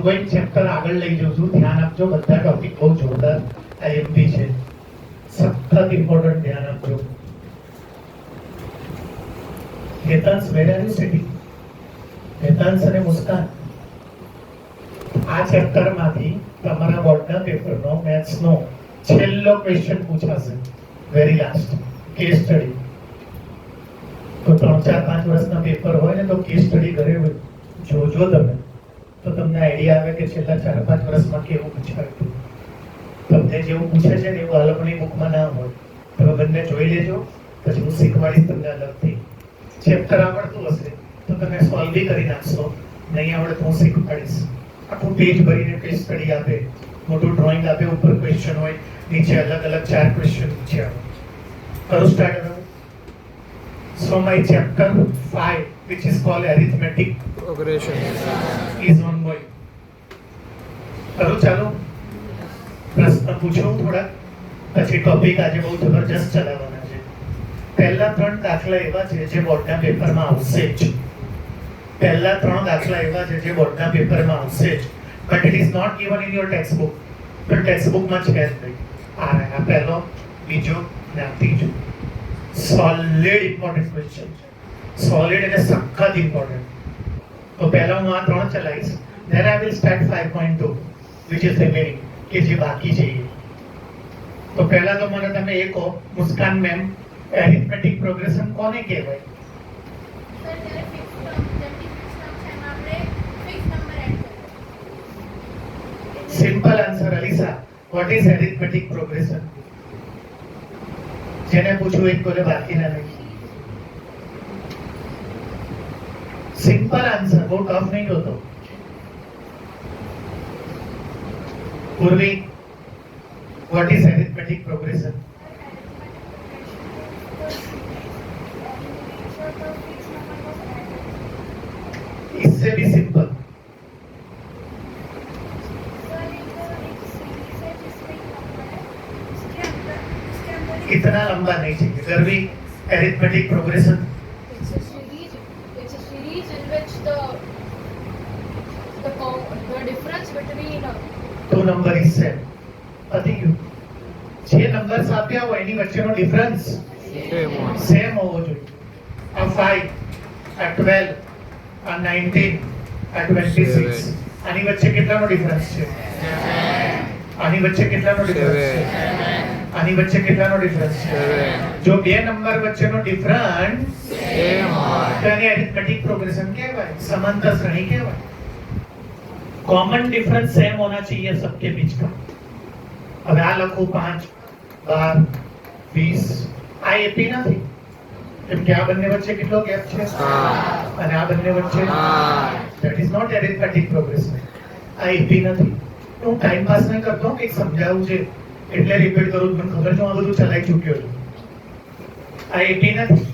Ongoing chapter આગળ લઈ જઉં છું, ધ્યાન આપજો. બધા ટોપિક બહુ જોરદાર આઈએમપી છે, સખત ઇમ્પોર્ટન્ટ, ધ્યાન આપજો. Hetansh, where are you sitting? Hetansh અને મુસ્કાન, આ ચેપ્ટરમાંથી તમારા બોર્ડના પેપરનો મેથ્સનો છેલ્લો ક્વેશ્ચન પૂછાશે, વેરી લાસ્ટ કેસ સ્ટડી. તો 3-4-5 વર્ષના પેપર હોય ને તો કેસ સ્ટડી ઘરે જોજો તમે, તો તમને આઈડિયા આવે કે છેલ્લા 4-5 વર્ષમાં કેવું પૂછાયું. તમને જેવું પૂછે છે ને એવું આ લોકોની બુકમાં ના હોય. તમે બંને જોઈ લેજો, પછી હું શીખવાડીશ તમને અલગથી. ચેપ્ટર આવડતું હશે તો તમે સોલ્વ બી કરી નાખશો, નહીં આવડે તો હું શીખવાડીશ. આખું પેજ ભરીને કેસ સ્ટડી આપે, મોટું ડ્રોઈંગ આપે, ઉપર ક્વેશ્ચન હોય, નીચે અલગ અલગ 4 ક્વેશ્ચન પૂછ્યા. કરું સ્ટાર્ટ હવે. So my chapter 5, which is called arithmetic progression, is ongoing. કરું ચાલો. પ્રશ્ન પૂછું થોડા, પછી ટોપિક આજે બહુ જબરજસ્ત ચલાવવાના છે. પહેલા 3 દાખલા એવા છે જે બોર્ડના પેપરમાં આવશે જ. પહેલા 3 દાખલા એવા છે જે બોર્ડના પેપરમાં આવશે જ, but it is not given in your textbook. પણ ટેક્સ્ટબુકમાં છે જ નહીં. આ પહેલો, બીજો ને આ ત્રીજો. સોલિડ ઇમ્પોર્ટન્ટ ક્વેશ્ચન છે, સોલિડ એટલે સખત ઇમ્પોર્ટન્ટ. તો પહેલા હું આ 3 ચલાવીશ, then I will start 5.2 which is remaining, કે જે બાકી છે. તો પહેલા તો મને તમે એ કહો, મુસ્કાન મેમ, એરિથમેટિક પ્રોગ્રેશન કોને કહેવાય? Simple answer. Alisa, what is arithmetic progression? જેને પૂછું એક બોલે, બાકી ના નહીં. સિમ્પલ આન્સર, બહુ ટફ નહીં હોતો. પૂર્વી, what is arithmetic progression? इससे भी सिंपल. इतना लंबा नहीं चाहिए. गर्वी, arithmetic progression. It's a series in which the difference between two number is same. पति क्यों? 6 નંબર્સ આપ્યા હોય એની વચ્ચેનો ડિફરન્સ સેમ હોવો જોઈએ. આ 5, આ 12, આ 19, આ 26. આની વચ્ચે કેટલાનો ડિફરન્સ છે? આની વચ્ચે કેટલાનો ડિફરન્સ છે? આની વચ્ચે કેટલાનો ડિફરન્સ છે? જો 2 નંબર વચ્ચેનો ડિફરન્સ સેમ હોય તો એને એરિથમેટિક પ્રોગ્રેશન કહેવાય, समांतर श्रेणी કહેવાય. कॉमन डिफरेंस सेम होना चाहिए सबके बीच का. હવે આ લખું 5, 12, 20. આ એપી નથી, કેમ કે આ બંને વચ્ચે કેટલો ગેપ છે? અને આ બંને વચ્ચે that is not arithmetic progression. આ એપી નથી. હું ટાઈમ પાસ નહીં કરતો, કંઈક સમજાવું છે એટલે રિપીટ કરું. મને ખબર છે હું આ બધું ચલાવી ચૂક્યો છું. આ એપી નથી,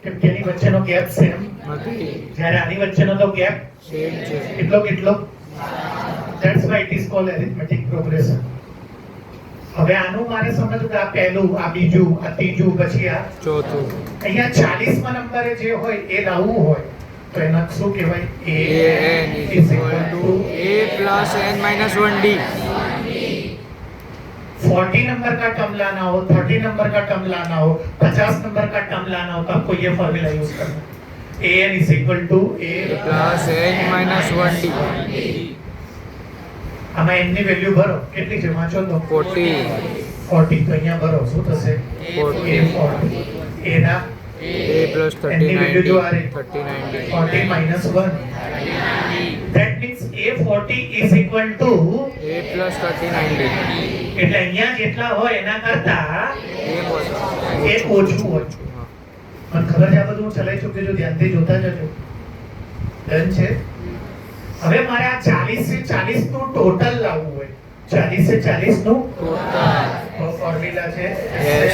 કેમ કે એની વચ્ચેનો ગેપ સેમ નથી, જ્યારે આની વચ્ચેનો તો ગેપ સેમ છે. કેટલો? That's why it is called arithmetic progression. હવે આનું મારે સમજવું કે આ પહેલું, આ બીજું, આ ત્રીજું, પછી આ ચોથું. અહીંયા 40માં નંબરે જે હોય એ લાવવું હોય તો એના શું કહેવાય? an is equal to a plus n minus 1d. 40 number का टर्म लाना हो, 30 नंबर का टर्म लाना हो, 50 नंबर का टर्म लाना हो, तो आपको ये फॉर्मूला यूज करना है. an is equal to a plus n minus 1d. આમાં n ની વેલ્યુ ભરો, કેટલી છે વાંચો તો? 40. 40. તો અહીંયા ભરો, શું થશે? 40. a ના a plus 30 એની વેલ્યુ જો આ 90. રહી, 30 90. 40 minus 1. That means a40 is equal to a plus 30 90. એટલે અહીંયા જેટલા હોય એના કરતા એક ઓછું હોય. મને ખબર છે આ બધું હું ચલાવી ચૂક્યો છું, ધ્યાનથી જોતા જજો. ડન છે. હવે મારે આ 40 से 40 નું ટોટલ લાવવું હોય. 40 से 40 નું ટોટલ. તો ફોર્મ્યુલા છે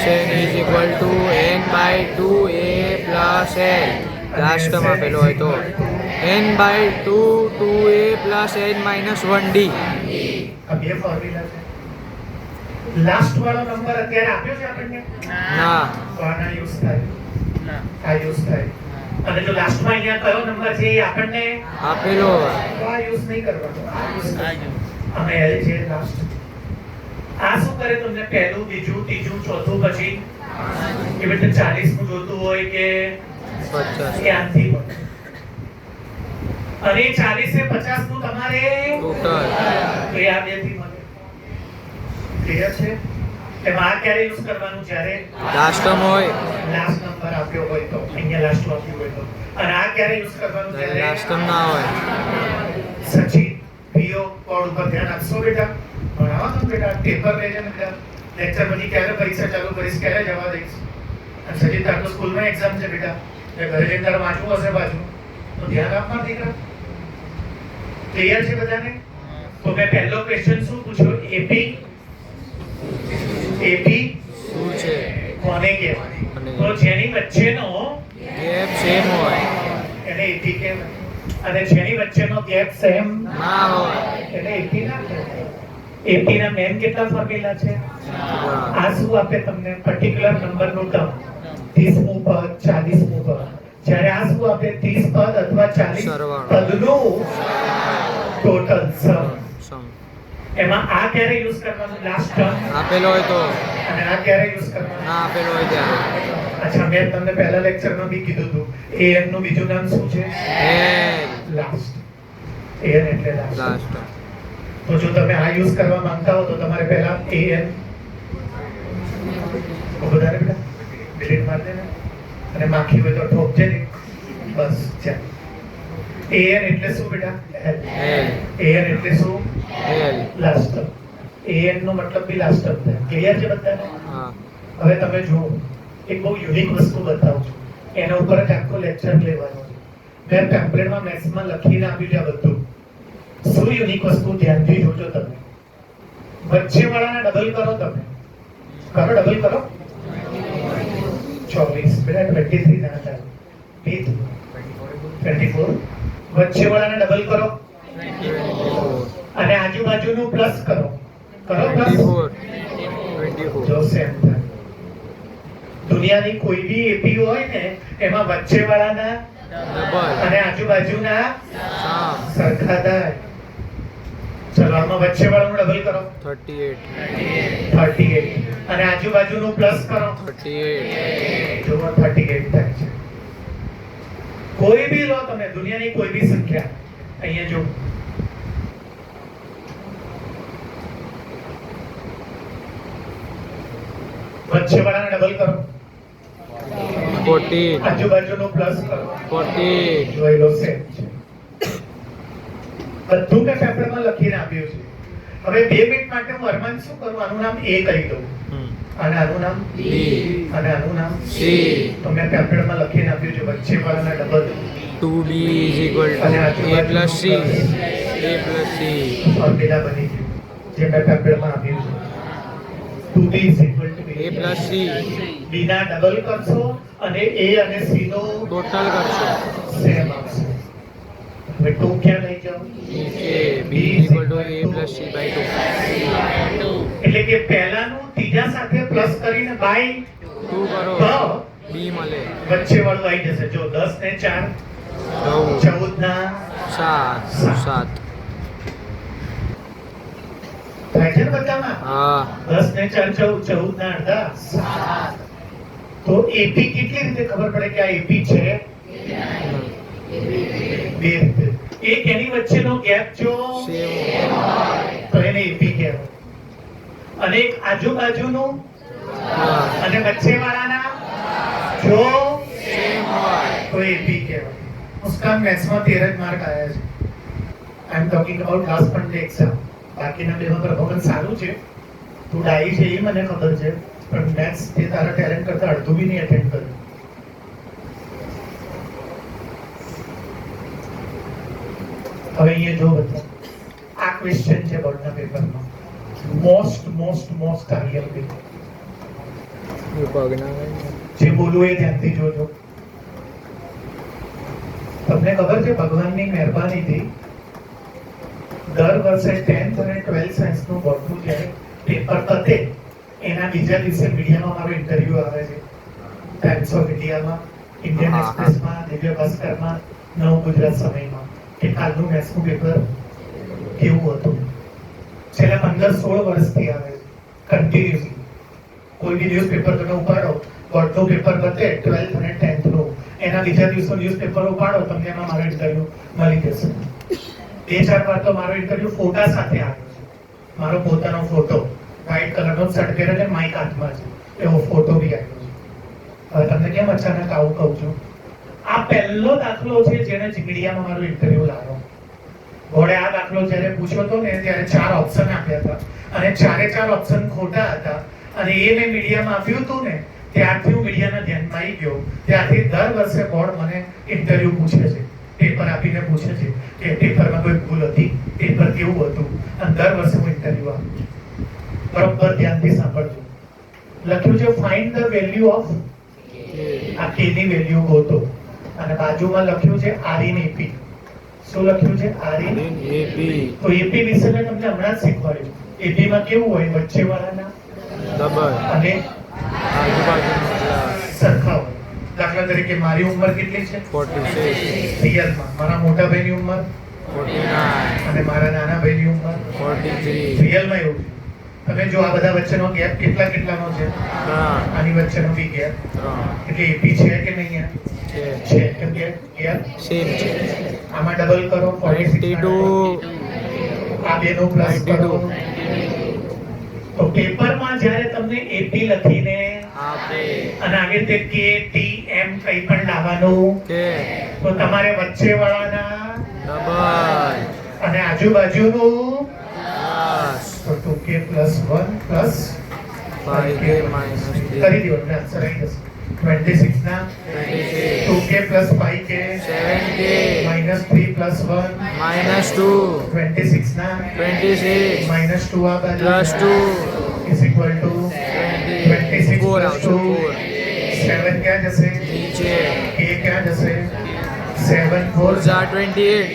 Sn is equal to n by 2a plus n. લાસ્ટમાં આપેલો હોય તો n by 2 2a plus n minus 1d. આ બે ફોર્મ્યુલા છે. લાસ્ટ વાળો નંબર અત્યારે આપ્યો છે આપણને? ના. તો આના યુઝ થાય, આ યુઝ થાય. અને જો લાસ્ટમાં અહીંયા કયો નંબર છે એ આપણને આપેલો હોય. તો આ યુઝ નહીં કરવાનો, આ use કરવાનો. અમે L છે લાસ્ટ. આ શું કરે તમને પહેલું, બીજું, ત્રીજું, ચોથું, પછી એ રીતે 40 નું જોતું હોય કે 50. એ આનથી મળે. અને 40 ને 50 નું તમારે ટોટલ. તો એ આ બે થી મળે. ક્લિયર છે? એમાં આ ક્યારે યુઝ કરવાનું? જ્યારે લાસ્ટ ટર્મ હોય. લાસ્ટ નંબર આપ્યો હોય તો, અહીંયા લાસ્ટ આપ્યું હોય તો. અને આ ક્યારે યુઝ કરવાનું? લાસ્ટ જ્યારે ટર્મ ના હોય. સચિન પીઓ બોર્ડ ઉપર ધ્યાન આપશો બેટા, ભણાવવાનું બેટા, પેપર લેજે બેટા. લેક્ચર પછી ક્યારે પરીક્ષા ચાલુ કરીશ, ક્યારે જવા દઈશ? અને સચિન તાર તો સ્કૂલમાં એક્ઝામ છે બેટા, એટલે ઘરે જઈને તારે વાંચવું હશે પાછું, તો ધ્યાન આપવા દીકરા. ક્લિયર છે બધાને? તો મેં પહેલો ક્વેશ્ચન શું પૂછ્યો? એપી શું છે? કોને કહેવાય? કોને તો જેની વચ્ચેનો ગેપ સેમ હોય. એને એપી કહેવાય. અને જેની વચ્ચેનો ગેપ સેમ ના હોય. એને એપી ના કહેવાય. એપી ના મેન કેટલા ફોર્મ્યુલા છે? આ શું આપે તમને? પર્ટિક્યુલર નંબરનું ટર્મ, 30મું પદ, 40મું પદ. જ્યારે આ શું આપે? 30 પદ અથવા 40 સરવાળો. પદનું ટોટલ સમ. સમ. એમાં આ ક્યારે યુઝ કરવાનું? Last term. આપેલો હોય તો. અને આ ક્યારે યુઝ કરવાનું? ના આપેલો હોય ત્યારે. અચ્છા, મેં તમને પહેલા લેક્ચરમાં બી કીધું હતું, an નું બીજું નામ શું છે? એલ. લાસ્ટ. an એટલે લાસ્ટ. લાસ્ટ. તો જો તમે આ યુઝ કરવા માંગતા હો તો તમારે પહેલા an વધારે બેટા ડિલીટ માર દેને, અને માખી હોય તો ઠોકજે ને. બસ ચાલ. an એટલે શું બેટા? એલ. an એટલે શું? એલ. લાસ્ટ. an નો મતલબ બી લાસ્ટ થાય. ક્લિયર છે બધાને? હા. હવે તમે જુઓ, એક બહુ યુનિક વસ્તુ બતાવું છું, એના ઉપર જ આખો લેક્ચર લેવાનો છે. મેં પેમ્પલેટમાં મેથ્સમાં લખીને આપ્યું છે આ બધું. શું યુનિક વસ્તુ? ધ્યાનથી જોજો તમે. વચ્ચેવાળાને ડબલ કરો તમે. કરો, ડબલ કરો. 24 બેટા 23 ના થાય. 24. વચ્ચેવાળાને ડબલ કરો અને આજુબાજુનું પ્લસ કરો. કરો પ્લસ. 24. જો સેમ થાય. દુનિયાની કોઈ બી એપી હોય ને એમાં વચ્ચેવાળાના ડબલ. અને આજુબાજુના સામ. સરખા થાય. ચલો આમાં વચ્ચેવાળાનું ડબલ કરો. 38. 38 અને આજુબાજુનું પ્લસ કરો. 38. જો 38 થાય છે. કોઈ બી લો તમે, દુનિયાની કોઈ બી સંખ્યા. અહીંયા જો વચ્ચેવાળાને ડબલ કરો. 14. આજુબાજુનું પ્લસ કરો. 40. જોઈ લો સેમ છે. બધું મેં પેપરમાં લખીને આપ્યું છે. હવે 2 મિનિટ માટે હું અરમાન શું કરું? આનું નામ A કહી દઉં, અને આનું નામ B, અને આનું નામ C. તો મેં પેપરમાં લખીને આપ્યું છે વચ્ચેવાળાના double. 2b is equal to a plus c. a plus c. Formula બની ગયું જે મેં પેપરમાં આપ્યું છે. 2b is equal to a plus c. b ના ડબલ કરશો અને a અને c નો ટોટલ કરશો. સેમ આવશે. હવે 2 ક્યાં લઈ જાઓ? નીચે b is equal to a plus c by 2. એટલે કે પહેલાનું ત્રીજા સાથે પ્લસ કરીને બાય 2 કરો. તો b મળે. વચ્ચે વાળું આવી જશે. જો 10 ને 4 14 ના 7. થાય છે ને બધામાં? હા. 10 ને 4 14 ના અડધા 7. તો એપી કેટલી રીતે ખબર પડે કે આ એપી છે? બે રીતે. એક એની વચ્ચેનો ગેપ જો સેમ. તો એને એપી કહેવાય. અને એક આજુબાજુનું અને વચ્ચેવાળાના જો સેમ હોય. તો એપી કહેવાય. મુસ્કાન મેથ્સમાં 13 જ માર્ક આવ્યા છે. I am talking about last fund exam. બાકીના બેમાં પરફોર્મન્સ સારું છે. તું ડાઈ છે એ મને ખબર છે, પણ મેથ્સ તે તારા ટેલેન્ટ કરતા અડધું બી નહીં અટેન્ડ કર્યું. હવે અહીંયા જો બધા આ ક્વેશ્ચન છે બોર્ડના પેપરમાં. મોસ્ટ કાર્યલ પેપર. જે બોલું એ ધ્યાનથી જોજો. તમને ખબર છે ભગવાનની મહેરબાનીથી દર વર્ષે 10th અને 12th સાયન્સનું બોર્ડનું જ્યારે પેપર પતે એના બીજા દિવસે મીડિયામાં મારો ઇન્ટરવ્યુ આવે છે, ટાઈમ્સ ઓફ ઇન્ડિયામાં. ઇન્ડિયન હા, એક્સપ્રેસમાં, દિવ્ય ભાસ્કરમાં, નવ ગુજરાત સમયમાં કે કાલનું મેથ્સનું પેપર કેવું હતું. છેલ્લા 15-16 વર્ષથી આવે કન્ટિન્યુઅસલી. કોઈ બી ન્યૂઝપેપર તમે ઉપાડો, બોર્ડનું પેપર પતે 12th અને 10th નું, એના બીજા દિવસનું ન્યૂઝપેપર ઉપાડો, તમને એમાં મારો ઇન્ટરવ્યુ મળી જશે. 2-4 વાર તો મારો ઇન્ટરવ્યુ ફોટા સાથે આવ્યો છે. મારો પોતાનો ફોટો, વ્હાઇટ કલરનો શર્ટ પહેરે છે, માઇક હાથમાં છે, એવો ફોટો બી આવ્યો છે. હવે તમને કેમ અચાનક આવું કહું છું? આ પહેલો દાખલો છે જેને મીડિયામાં મારું ઇન્ટરવ્યુ લાવ્યો. ઘોડે આ દાખલો જ્યારે પૂછ્યો હતો ને ત્યારે 4 ઓપ્શન આપ્યા હતા અને 4 ઓપ્શન ખોટા હતા અને એ મેં મીડિયામાં આપ્યું હતું ને ત્યારથી હું મીડિયાના ધ્યાનમાં આવી ગયો. ત્યારથી દર વર્ષે બોર્ડ મને ઇન્ટરવ્યુ પૂછે છે, પેપર આપીને પૂછે છે કે પેપરમાં કોઈ ભૂલ હતી, પેપર કેવું હતું, અને દર વર્ષે હું ઇન્ટરવ્યુ આપું છું. બરોબર ધ્યાનથી સાંભળજો. લખ્યું છે ફાઇન્ડ ધ વેલ્યુ ઓફ, આ કે ની વેલ્યુ ગોતો, અને બાજુમાં લખ્યું છે આર ઇન એપી. શું લખ્યું છે? Are in AP. તો એપી વિશે મેં તમને હમણાં જ શીખવાડ્યું. એપી માં કેવું હોય? વચ્ચે વાળાના ડબલ અને આજુબાજુનું પ્લસ સરખા હોય. દાખલા તરીકે મારી ઉંમર કેટલી છે? 46 રિયલમાં મારા મોટા ભાઈની ઉંમર 49 અને મારા નાના ભાઈની ઉંમર 43 રિયલમાં એવું છે. તમે જો આ બધા વચ્ચેનો ગેપ કેટલાનો છે? 3 આની વચ્ચેનો બી ગેપ, 3 એટલે એપી છે કે નહીં? છે છે. કેમ કે ગેપ સેમ છે. આમાં ડબલ કરો 46 આ બેનો પ્લસ કરો. તો પેપરમાં જ્યારે તમને એપી લખીને આપે અને આગળ તે કે ટી એમ કંઈ પણ લાવવાનું, કે તો તમારે વચ્ચે વાળાના ડબલ અને આજુબાજુનું પ્લસ તો 2k + 1 + 5k minus 3 કરી દો એટલે આન્સર આવી જશે. 26 ના 26 2k + 5k 7k -3 + 1 minus 2 26 ના 26 -2 આ બાજુ plus 2 is equal to 26 4 + આવશે 2 7 ક્યાં જશે? નીચે k ક્યાં જશે? 7 4 4 28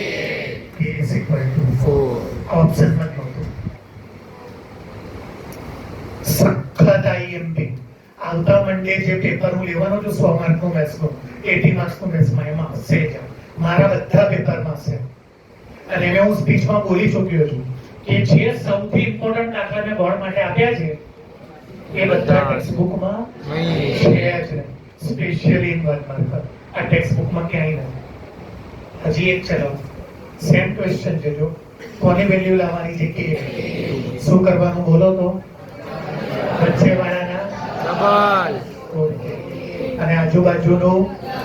k is equal to 4 option માં નહોતું. સખત આઈએમપી આવતા મંડે જે પેપર હું લેવાનો છું 100 માર્કનું મેથ્સનું, 80 માર્ક્સનું મેથ્સમાં, એમાં હશે જ. મારા બધા પેપરમાં છે. અને મેં હું સ્પીચમાં બોલી ચૂક્યો છું કે જે સૌથી ઇમ્પોર્ટન્ટ દાખલા મેં બોર્ડ માટે આપ્યા છે એ બધા ટેક્સ્ટબુકમાં નહીં છે જ નહીં. સ્પેશિયલી ઇન 1 માર્કર આ ટેક્સ્ટબુકમાં ક્યાંય નથી. હજી એક ચલો સેમ ક્વેશ્ચન છે. જો કોની વેલ્યુ લાવવાની છે? કે શું કરવાનું બોલો તો? વચ્ચે વાળાના ડબલ ઓકે અને આજુબાજુનું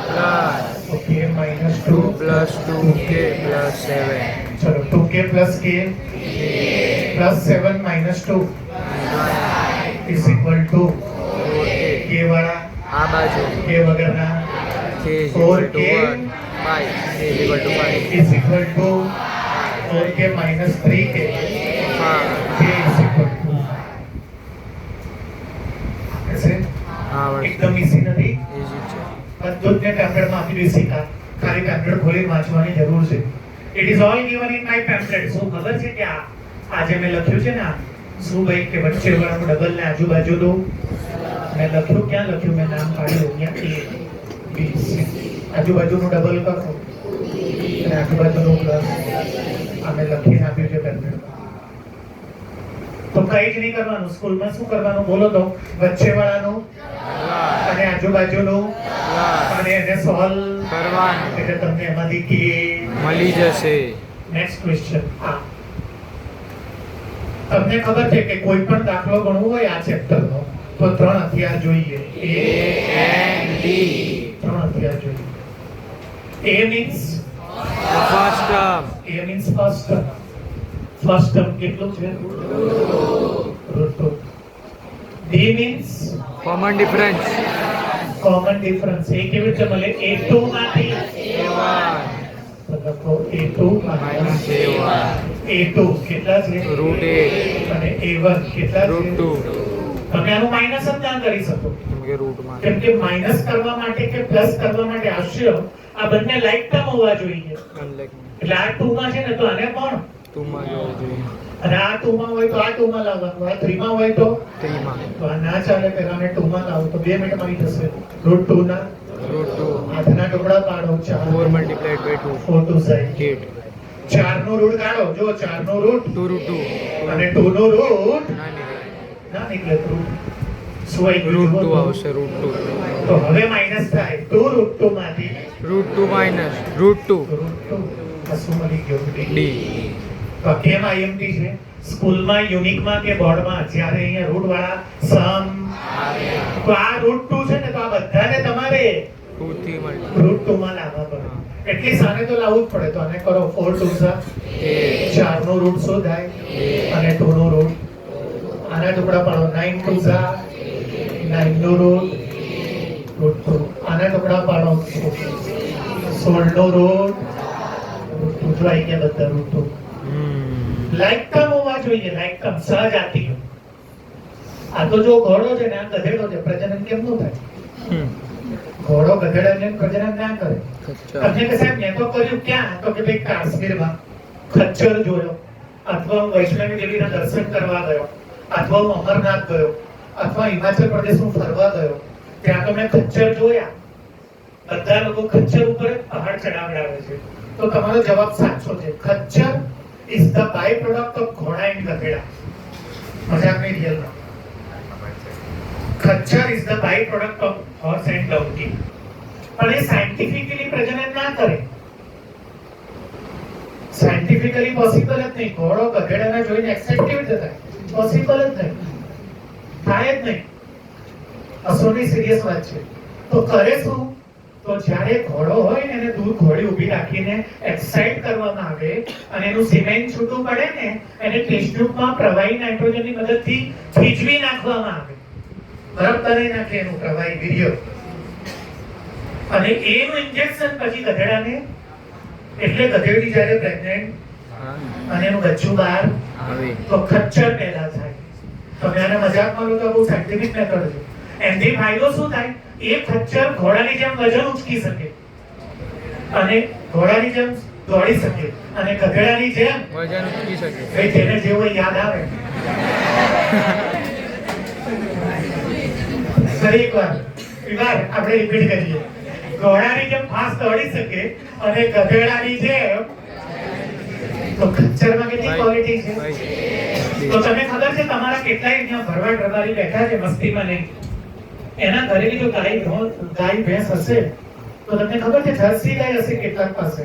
plus okay -2 plus 2k plus 7 ચલો 2k + k + 7 -2 is equal to k k વાળા આ બાજુ k વગરના k is equal to 1 5 k is equal to 5 is equal to 4k - 3k k is equal to ऐसे હા બસ एकदम इजी નથી. Easy છે બધું જ મેં પેમ્પલેટમાં આપી દીધું. શીખા ખાલી પેમ્પલેટ ખોલી વાંચવાની જરૂર છે. It is all given in my pamphlet. શું ખબર છે કે આજે મેં લખ્યું છે ને શું ભાઈ કે વચ્ચે વાળાનું ડબલ ને આજુબાજુનું મેં લખ્યું. ક્યાં લખ્યું? મેં નામ કાઢ્યું અહીંયા A B C. આજુબાજુનું ડબલ કરો અને આજુબાજુનું પ્લસ. આ મેં લખીને આપ્યું છે પેમ્પલેટમાં. તો કઈ જ નહીં કરવાનું. સ્કૂલમાં શું કરવાનું બોલો તો? વચ્ચે વાળાનું અને આજુબાજુનું પ્લસ અને એને સોલ્વ કરવાનું એટલે તમને એમાંથી કે મળી જશે નેક્સ્ટ ક્વેશ્ચન. હા તમને ખબર છે કે કોઈ પણ દાખલો ગણવો હોય આ ચેપ્ટરનો તો 3 હથિયાર જોઈએ. A and D 3 હથિયાર જોઈએ. A means the first term A means first term. First term કેટલું છે? √2. D means common difference common difference. એ કેવી રીતે મળે? A2 માંથી A1 તો લખો A2 minus A1 A2 કેટલા છે? √8 અને A1 કેટલા છે? √2 તમે આનું માઇનસ જ ના કરી શકો. કેમ કે રૂટમાં કેમ કે માઇનસ કરવા માટે કે પ્લસ કરવા માટે આવશે આ બંને લાઈક ટર્મ હોવા જોઈએ. અનલાઈક એટલે આ 2 માં છે ને તો આને પણ 2 માં જોવું જોઈએ અને આ 2 માં હોય તો આ 2 માં લાવવાનું. આ 3 માં હોય તો 3 માં તો આ ના ચાલે. પહેલા આને 2 માં લાવો તો 2 મિનિટ માં આવી જશે. √2 ના રૂટ 2 હાથના ટુકડા પાડો 4 4 મલ્ટીપ્લાઈડ બાય 2 4 2 સાઈ 8 4 નો રૂટ કાઢો જો 4 નો રૂટ 2 રૂટ 2 અને 2 નો રૂટ ના નીકળે ના નીકળે રૂટ શું આવી ગયું રૂટ જુઓ 2 તો. આવશે રૂટ 2 તો હવે માઈનસ થાય 2 રૂટ 2 માંથી રૂટ 2 માઇનસ રૂટ 2 રૂટ 2 કશું મળી ગયું ડી તો કેમ આઈએમટી છે સ્કૂલમાં યુનિકમાં કે બોર્ડમાં જ્યારે અહીંયા રૂટ વાળા સમ તો આ રૂટ 2 છે ને તો આ બધાને તમારે 2 થી મલ્ટી રૂટ 2 માં લાવવા પડે એટલી સાને તો લાવવું જ પડે તો આને કરો 4 2 સા 4 નો રૂટ શું થાય અને 2 નો રૂટ આના ટુકડા પાડો 9 2 સા 9 નો રૂટ 2 આના ટુકડા પાડો 16 નો રૂટ જો આવી ગયા બધા રૂટ 2 લાઈક ટર્મ હોવા જોઈએ લાઈક ટર્મ સહજાતી આ તો જો ઘોડો છે ને આ ગધેડો છે પ્રજનન કેમ નું થાય ઘોડો ગધેડાને પ્રજનન ના કરે તમને કે સાહેબ મેં તો કર્યું ક્યાં તો કે ભાઈ કાશ્મીરમાં ખચ્ચર જોયો અથવા હું વૈષ્ણવી દેવીના દર્શન કરવા ગયો અથવા હું અમરનાથ ગયો અથવા હિમાચલ પ્રદેશમાં ફરવા ગયો ત્યાં તો મેં ખચ્ચર જોયા બધા લોકો ખચ્ચર ઉપર પહાડ ચડાવડાવે છે તો તમારો જવાબ સાચો છે ખચ્ચર is the byproduct of ઘોડા and ગધેડા મજાક નહીં રિયલમાં ખચ્ચર is the byproduct of horse and donkey પણ એ સાયન્ટિફિકલી પ્રજનન ના કરે સાયન્ટિફિકલી પોસિબલ જ નહીં ઘોડો ગધેડાને જોઈને એક્સાઇટ કેવી રીતે થાય પોસિબલ જ નહીં થાય જ નહીં અસોની સિરિયસ વાત છે તો કરે શું તો જ્યારે ઘોડો હોય ને એને દૂર ઘોડી ઊભી રાખીને એક્સાઇટ કરવામાં આવે અને એનું સિમેન્ટ છૂટું પડે ને એને ટેસ્ટ ટ્યુબમાં પ્રવાહી નાઇટ્રોજનની મદદથી ખીચવી નાખવામાં આવે બરફ તરી નાખે એનું પ્રવાહી વીર્ય અને એનું ઇન્જેક્શન પછી ગધેડાને એટલે ગધેડી જ્યારે પ્રેગ્નન્ટ અને એનું બચ્ચું બહાર આવે તો ખચ્ચર પેદા થાય તમે આને મજાકમાં લો તો બહુ સાયન્ટિફિક મેથડ છે એનાથી ફાયદો શું થાય એ ખચ્ચર ઘોડાની જેમ વજન ઉચકી શકે અને ઘોડાની જેમ દોડી શકે અને ગધેડાની જેમ વજન ઉચકી શકે ભાઈ જેને જેવો યાદ આવે ફરી એકવાર આપણે રિપીટ કરીએ ઘોડાની જેમ ફાસ્ટ દોડી શકે અને ગધેડાની જેમ તો ખચ્ચરમાં કેટલી ક્વોલિટી છે તો તમને ખબર છે તમારા કેટલાય અહીંયા ભરવાડ રબારી બેઠા છે મસ્તીમાં નહીં એના ઘરે જો ગાય ભેંસ હશે તો તમને ખબર છે જર્સી ગાય હશે કેટલાક પાસે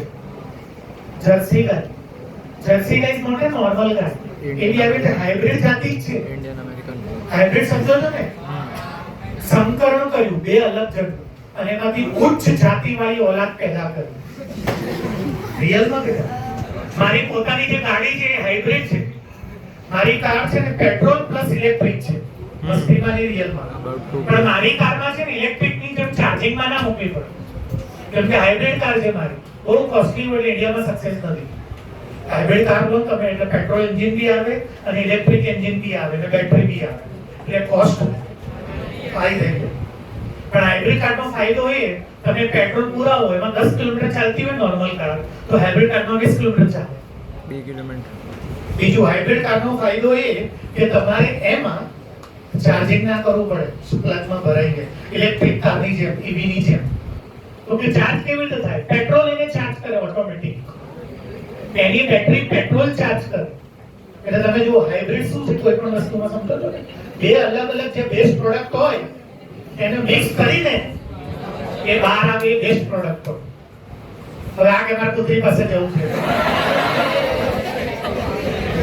જર્સી ગાય ઇઝ નોટ એ નોર્મલ ગાય એની આવી હાઇબ્રિડ જાતિ જ છે ઇન્ડિયન અમેરિકન હાઇબ્રિડ સમજો છો ને સંકરણ કર્યું બે અલગ જણ અને એમાંથી ઉચ્ચ જાતિવાળી ઓલાદ પેદા કરી રિયલમાં બેટા મારી પોતાની જે ગાડી છે એ હાઇબ્રિડ છે મારી કાર છે ને પેટ્રોલ પ્લસ ઇલેક્ટ્રિક છે મસ્તીમાં નહીં રિયલમાં પણ મારી કારમાં છે ને ઇલેક્ટ્રિકની જેમ ચાર્જિંગમાં ના મૂકવી પડે કેમ કે હાઇબ્રિડ કાર છે મારી બહુ કોસ્ટલી હોય ઇન્ડિયામાં સક્સેસ નથી હાઇબ્રિડ કાર લો તમે એટલે પેટ્રોલ એન્જિન બી આવે અને ઇલેક્ટ્રિક એન્જિન બી આવે અને બેટરી બી આવે એટલે કોસ્ટ ફાઈ થઈ જાય પણ હાઇબ્રિડ કારનો ફાયદો એ તમે પેટ્રોલ પૂરા હોય એમાં 10 કિલોમીટર ચાલતી હોય નોર્મલ કાર તો હાઇબ્રિડ કારમાં 20 કિલોમીટર ચાલે 2 કિલોમીટર બીજું હાઇબ્રિડ કારનો ફાયદો એ કે તમારે એમાં ચાર્જિંગ ના કરવું પડે પ્લગમાં ભરાઈ જાય ઇલેક્ટ્રિક કારની જેમ ઈવી ની જેમ તો કે ચાર્જ કેવી રીતે થાય પેટ્રોલ એને ચાર્જ કરે ઓટોમેટિક એની બેટરી પેટ્રોલ ચાર્જ કરે એટલે તમે જો હાઇબ્રિડ શું છે કોઈ પણ વસ્તુમાં સમજો છો ને બે અલગ અલગ જે બેસ્ટ પ્રોડક્ટ હોય એને મિક્સ કરીને એ બહાર આવે એ બેસ્ટ પ્રોડક્ટ હોય હવે આ કે મારા પુત્રી પાસે જવું છે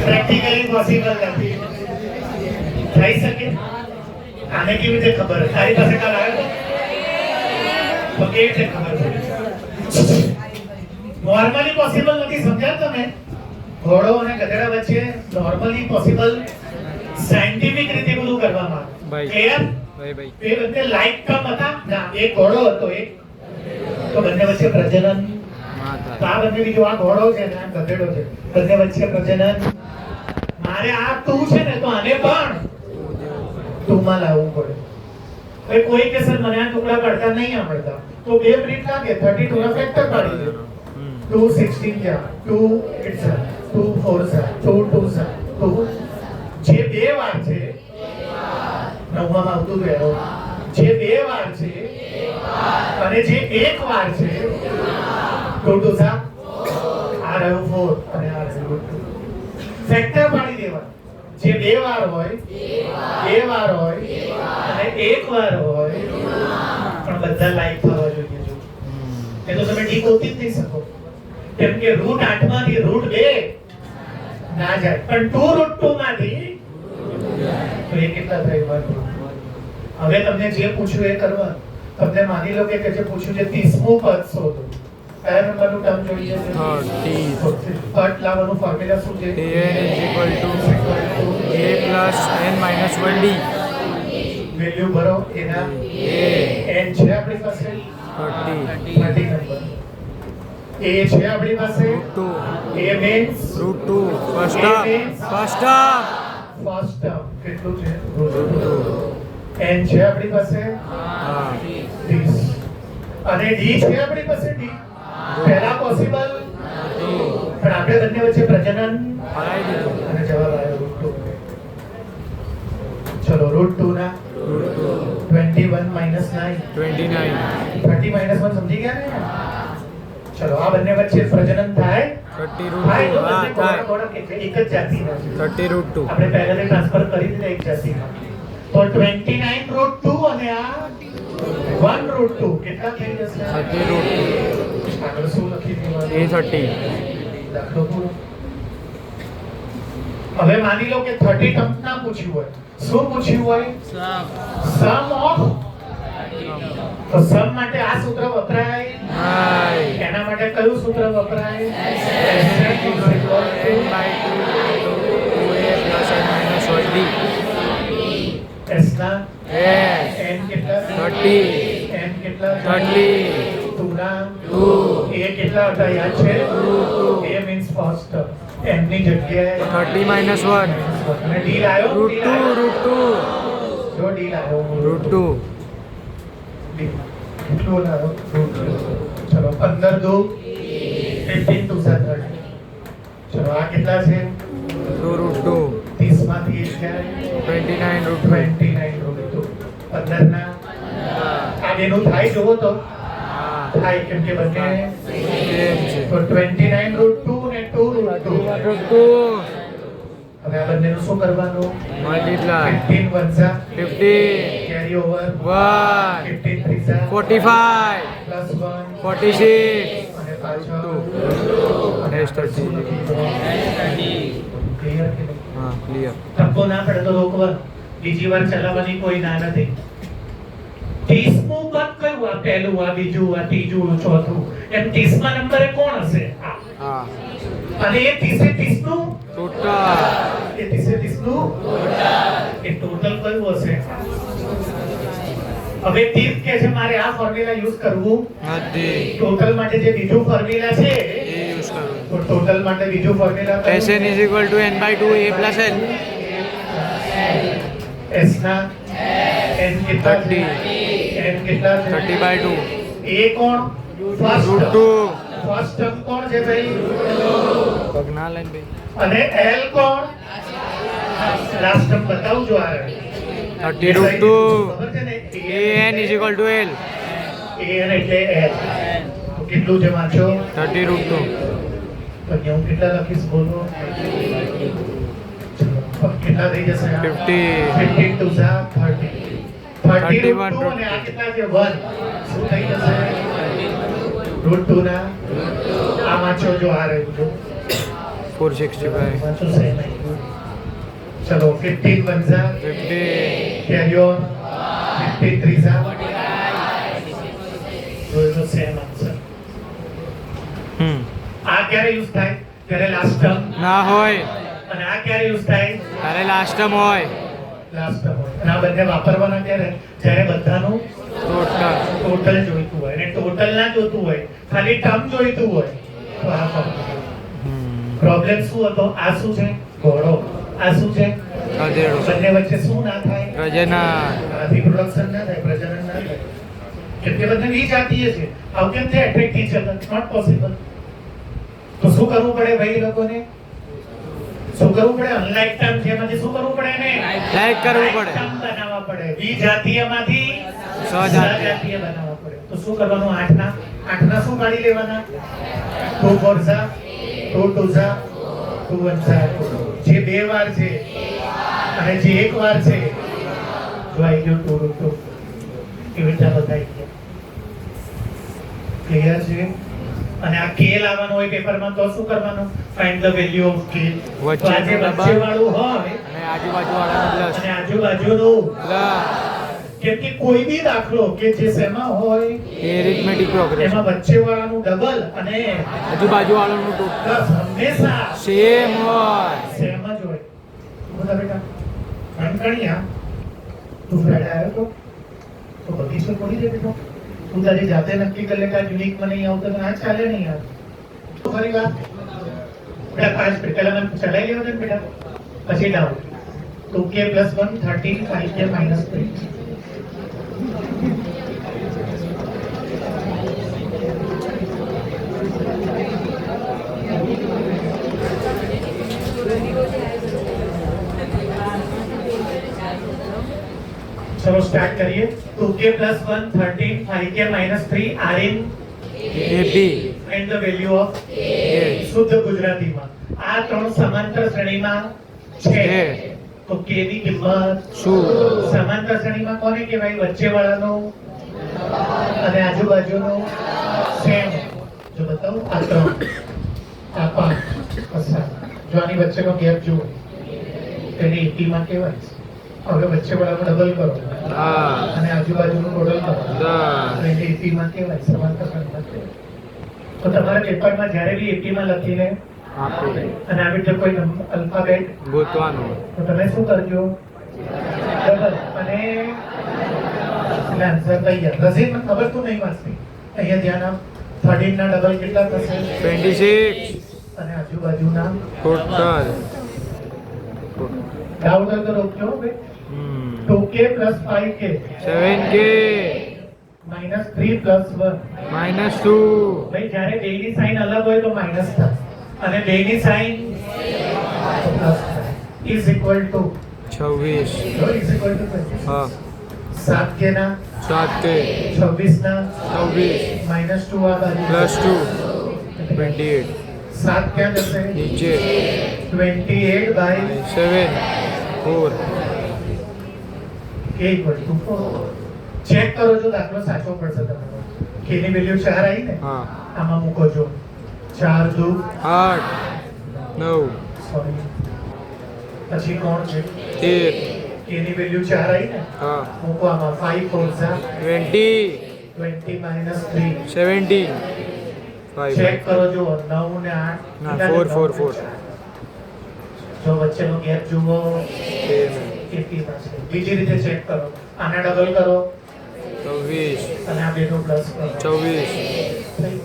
પ્રેક્ટિકલી પોસિબલ નથી થઈ શકે આને કેવી રીતે ખબર તારી પાસે કાલ આવ્યો તો કેવી રીતે ખબર પડી નોર્મલી પોસિબલ નથી સમજ્યા તમે ઘોડો અને ગધેડા વચ્ચે નોર્મલી પોસિબલ સાયન્ટિફિક રીતે બધું કરવામાં આવે ક્લિયર ભાઈ એ બંને લાઈક કમ હતા ના એક ઘોડો હતો એક તો બંને વચ્ચે પ્રજનન તો આ બંને બીજો આ ઘોડો છે ને આ ગધેડો છે બંને વચ્ચે પ્રજનન મારે આ તું છે ને તો આને પણ ટૂંકમાં લાવવું પડે હવે કોઈ કે સર મને આ ટુકડા પાડતા નહીં આવડતા તો 2 મિનિટ લાગે 32 ના ફેક્ટર પાડી દે 2 16 જા 2 8 જા 2 4 જા 2 2 જા 2 જે બે વાર છે નવમાં આવતું હતું એનો જે બે વાર છે અને જે એક વાર છે, 2 2 આ રહ્યો 4 અને આ રહ્યો 2. ફેક્ટર પાડી દેવા. જે બે વાર હોય, બે વાર હોય અને એક વાર હોય, પણ બધા લાઈક થવા જોઈએ. જો એ તો તમે ડી ગોતી જ નહીં શકો, કેમ કે રૂટ 8 માંથી રૂટ 2 ના જાય, પણ 2 રૂટ 2 માંથી તો એ કેટલા થાય? 1. હવે તમને જે પૂછ્યું એ કરવા. તમને માની લો કે જે પૂછ્યું છે 30મું પદ શોધો. કયા નંબરનું ટર્મ જોઈએ છે? 30 લાવવાનું ફોર્મ્યુલા શું છે? an is equal to a plus n minus 1d. Value ભરો એના. n છે આપણી પાસે 30 30 નંબર. a છે આપણી પાસે. √2 a means √2 first term. first term કેટલું છે? n છે આપણી પાસે હા 30 અને d છે આપણી પાસે. d પહેલા પોસિબલ, પણ આપણે બંને વચ્ચે પ્રજનન હરાઈ દીધું. અને જવાબ આવ્યો √2. ચલો √2 ના 21 minus 9 29 30 minus 1 સમજી ગયા ને? ચલો આ બંને વચ્ચે પ્રજનન થાય. 30 થાય તો √2 હા બંને થાય થોડા એક જ જાતિના છે. 30 √2 આપણે પહેલાથી ટ્રાન્સફર કરી દીધા એક જાતિમાં. તો 29 √2 અને આ 1 √2 કેટલા થઈ જશે? 30 √2 આગળ શું લખી દેવાનું? a 30 દાખલો પૂરો. હવે માની લો કે 30 ટર્મ ના પૂછ્યું હોય, શું પૂછ્યું હોય? સમ ઓફ. તો સમ માટે આ સૂત્ર વપરાય. નહીં એના માટે કયું સૂત્ર વપરાય? S ના n કેટલા? 30 n કેટલા? 30 2 ના 2 a કેટલા હતા યાદ છે? a means first term. n ની જગ્યાએ 30 minus 1 અને d લાયો. √2 જો d લાયો √2 d કેટલો લાયો? ચલો 15 2 15 2 30. ચલો આ કેટલા છે? 2 30 માંથી એક જાય 29 √2 29 √2. 15 ના આ બેનું થાય જોવો તો હા થાય, કેમ કે બંને સેમ છે તો 29 √2 ને 2 √2. √2 હવે આ બંનેનું શું કરવાનું? મલ્ટીપ્લાય 15 વંસા 50 કેરી ઓવર 1 15 ત્રીસા 45 પ્લસ 1 46 અને પાછળ અને 30 ક્લિયર કે નહીં? હા ક્લિયર ટપ્પો ના પડે તો રોકવા. બીજી વાર ચલાવવાની કોઈ ના નથી. 30મું પદ કયું? આ પહેલું, આ બીજું, આ ત્રીજું, આ ચોથું, એમ 30મા નંબરે કોણ હશે? આ. હા અને એ 30 નું ટોટલ એ 30 નું એ ટોટલ કયું હશે? હવે 30 કે છે મારે આ ફોર્મ્યુલા યુઝ કરવું નથી ટોટલ માટે જે બીજું ફોર્મ્યુલા છે, એ યુઝ કરવું તો ટોટલ માટે બીજું formula Sn is equal to n/2 a plus n s ના n કેટલા છે? 30 n કેટલા છે? 30/2 a કોણ? ફર્સ્ટ √2 ફર્સ્ટ ટર્મ કોણ છે ભાઈ? પગના લાઈન ભાઈ અને l કોણ? લાસ્ટ ટર્મ બતાવજો આ 30 √2 ખબર છે ને? an is equal to l an એટલે l. તો કેટલું છે વાંચો? 30 √2 તો અહીંયા હું કેટલા લખીશ બોલો? ચલો, કેટલા થઈ જશે? 50 15 to 30 31 √2 અને આ કેટલા છે? 1. શું થઈ જશે? √2 ના આ વાંચો જો આ રહ્યું જો 465 વાંચો છે નહીં. ચલો 15 વંસા 50 કેરી ઓન 15 ત્રીસા જોયો સેમ આન્સર. આ ક્યારે યુઝ થાય? જ્યારે લાસ્ટ ટર્મ. ના હોય અને આ ક્યારે યુઝ થાય? તારે લાસ્ટ ટર્મ હોય લાસ્ટ ટર્મ. અને આ બંને વાપરવાના ક્યારે? જ્યારે બધાનું ટોટલ ટોટલ જોઈતું હોય અને ટોટલ ના જોતું હોય, ખાલી ટર્મ જોઈતું હોય તો આ ફોર્મ્યુલા. પ્રોબ્લેમ શું હતો? આ શું છે? ઘોડો. આ શું છે? ગધેડો બંને વચ્ચે શું ના થાય? પ્રજનન રિપ્રોડક્શન ના થાય, પ્રજનન ના થાય. કેમ કે બંને વિજાતીય છે. How can they attract each other? Not possible. તો શું કરવું પડે ભાઈ લોકોને? શું કરવું પડે? અનલાઇક ટર્મ છે એમાંથી શું કરવું પડે ને? લાઈક કરવું પડે. ટર્મ બનાવવા પડે. વિજાતીયમાંથી સજાતીય. સજાતીય બનાવવા પડે. તો શું કરવાનું? 8 ના શું કાઢી લેવાના? 2 4 2 2 2 1 જે બે વાર છે અને જે એક વાર છે, જો આવી ગયો 2 √2 એવી રીતે બતાવી ગયા. ક્લિયર છે? અને આ કે લાવવાનું હોય પેપરમાં તો શું કરવાનું? ફાઇન્ડ ધ વેલ્યુ ઓફ કે. તો આ જે વચ્ચે વાળું હોય અને આજુબાજુ વાળાનો પ્લસ. અને આજુબાજુનું, પ્લસ. કેમ કે કોઈ બી દાખલો કે જે શેમાં હોય એરિથમેટિક પ્રોગ્રેશન. એમાં વચ્ચે વાળાનું ડબલ અને આજુબાજુ વાળાનું ટોટલ પ્લસ હંમેશા સેમ હોય. સેમ જ હોય. બોલા બેટા, ગણગણિયા તું ફ્રેડ આવ્યો તો બધી છે પડી જાય બેટા. તું તારી જાતે નક્કી કરી લે કે આ યુનિક માં નહીં આવતો, આ ચાલે નહીં યાર. તો ફરી વાત બેટા 5 મિનિટ પહેલા મને ચલાવી લેવા દે ને બેટા, પછી ડાઉટ 2k + 1 13 5k - 3. चलो स्टार्ट करिए. 2k + 1 13 5k - 3 are in AB. and the value of શુદ્ધ ગુજરાતીમાં આ ત્રણ સમાંતર શ્રેણીમાં છે. તો k ની કિંમત શું? સમાંતર શ્રેણીમાં કોને કહેવાય? વચ્ચે વાળાનો અને આજુબાજુનો સેમ. જો બતાવું, આ ત્રણ, આ 5 પસાર. જો આની વચ્ચેનો ગેપ જુઓ, તેને 80 માં કહેવાય. હવે વચ્ચે વાળાનો ડબલ કરો હા. અને આજુબાજુનું ટોટલ કરો, હા. તો એને 80 માં કહેવાય, સમાંતર શ્રેણીમાં કહેવાય. તો તમારા પેપરમાં જ્યારે બી 80 માં લખીને આપો. અને આવી રીતે કોઈ અલ્ફાબેટ ગોતવાનું. તો તમે શું કરજો? ડબલ. અને એટલે આન્સર તૈયાર. રઝીન, મને ખબર તું નહીં વાંચતી. અહીંયા ધ્યાન આપ. 13 ના ડબલ કેટલા થશે? 26 અને આજુબાજુના ટોટલ. ડાઉટ હોય તો રોકજો બે. 2k + 5k 7k -3 + 1. -2 ભાઈ જ્યારે બેની સાઈન અલગ હોય તો માઈનસ થાય અને બેની સાઈન પ્લસ થાય. Is equal to 26. જો ઇઝ ઇક્વલ ટુ હા. 7k ના 7k 26 ના 26 -2 આ બાજુ +2 28. 7 ક્યાં જશે? નીચે 28/4 7 4. k = 4. ચેક કરો જો દાખલો સાચો પડશે તમારો. k ની વેલ્યુ 4 આવી ને, હા. આમાં મૂકો જો 4 2 8 9 સોરી પછી કોણ છે? 13 k ની વેલ્યુ 4 આવી ને, હા. મૂકો આમાં 5 4 20 20 -3. 17 ચેક 5 કરો જો 9 ને 8 ના, 4 4 4. જો વચ્ચેનો ગેપ જુઓ 10 80 માં છે. બીજી રીતે ચેક કરો, આના ડબલ કરો 24 અને આ બેનો પ્લસ કરો. 24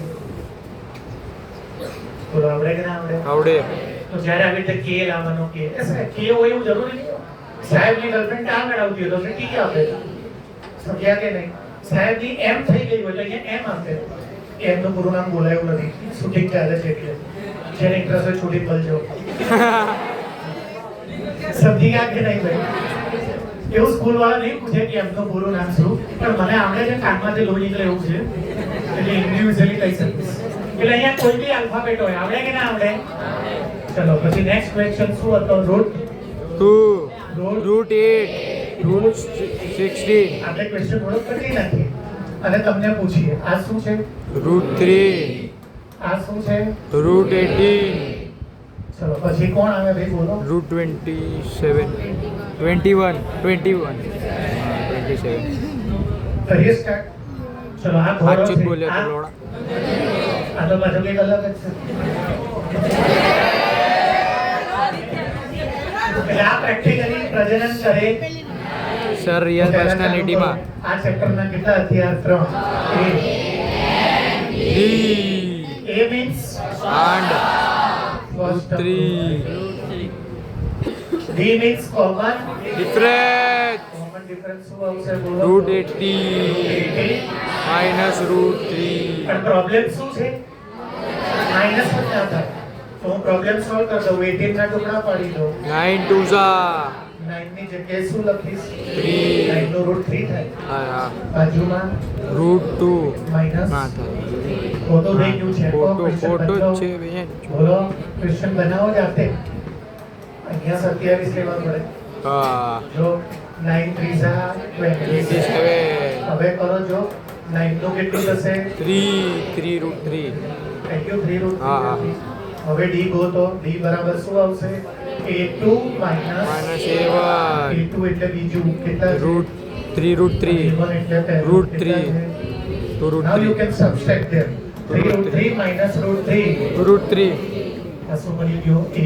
બોલો આવડે કે ના આવડે? આવડે. તો જ્યારે આવી રીતે કે લાવવાનો કે કે હોય એવું જરૂરી નહીં. સાહેબની ગર્લફ્રેન્ડ આ મેળવતી હોય તો આપણે ટી આપે. સમજ્યા કે નહીં? સાહેબની એમ થઈ ગઈ હોય તો અહીંયા એમ આપે. એમનું પૂરું નામ બોલાયું નથી, શૂટિંગ ચાલે છે એટલે જેને ઇન્ટરેસ્ટ હોય શૂટિંગ બોલજો. સમજી ગયા કે નહીં ભાઈ? એવું સ્કૂલ વાળા નહીં પૂછે કે એમનું પૂરું નામ શું, પણ મને આવડે છે, કાનમાંથી લોહી નીકળે એવું છે એટલે ઇન્ડિવિજ્યુઅલી કહી શકીશ. એટલે અહીંયા કોઈ બી આલ્ફાબેટ હોય, આવડે કે ના આવડે? ચલો પછી નેક્સ્ટ ક્વેશ્ચન શું હતો? રૂટ 2 √8 √16 આપણે ક્વેશ્ચન થોડો કરી નાખીએ અને તમને પૂછીએ આ શું છે? √3 આ શું છે? √18 ચલો પછી કોણ આવે ભાઈ બોલો? √27 21 21 27. કરીએ સ્ટાર્ટ. ચલો આ ઘોડો સાચું જ છે. બોલ્યો તો આ લોડા. આ તો પાછું કંઈક અલગ જ છે. એટલે આ પ્રેક્ટિકલી પ્રજનન કરે. સર રિયલ પર્સનાલિટીમાં આ ચેપ્ટરના કેટલા અધ્યાય? 3. A means and first √3 D means common. difference Common difference શું આવશે બોલો? √80 -√3 પણ પ્રોબ્લેમ શું છે? માઈનસ જ ના થાય. તો હું પ્રોબ્લેમ સોલ્વ કરી દઉં 18 ના ટુકડા પાડી દઉં 9 2 ઝા 9 ની જગ્યાએ શું લખીશ 3 9 નો રૂટ 3 થાય હા બાજુમાં √2 માઈનસ ના થાય ફોટો થઈ ગયું છે ફોટો Question ફોટો જ બદલો. છે બેન બોલો ક્વેશ્ચન બનાવો જાતે અહીંયા 27 લેવા પડે હા જો 9 ત્રીજા 27 27 હવે કરો જો 9 નું કેટલું થશે 3 √3 થેન્ક યુ 3 રૂટ હા, હા. હવે ડી ગોતો ડી બરાબર શું આવશે a2 માઈનસ -a1 a2 એટલે બીજું કેટલા છે? √3 √3 a1 એટલે પહેલું Root કેટલા three. છે? Now you can subtract them 3 root 3 minus root 3 √3 આ શું મળી ગયું a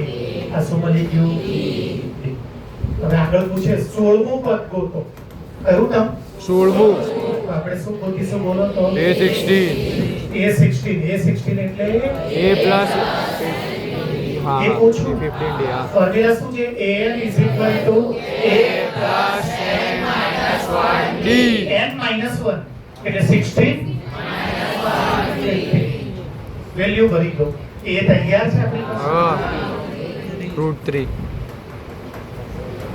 આ શું મળી ગયું d. હવે આગળ પૂછે 16મું પદ ગોતો કયું તમ 16 આપણે શું ગોતીશું બોલો તો a16 a16 એટલે a પ્લસ હા એ પૂછું. 15 d હા ફોર્મ્યુલા શું છે an is equal to a plus d n minus 1 એટલે 16 વેલ્યુ ભરી દો એ તૈયાર છે આપણી પાસે હા √3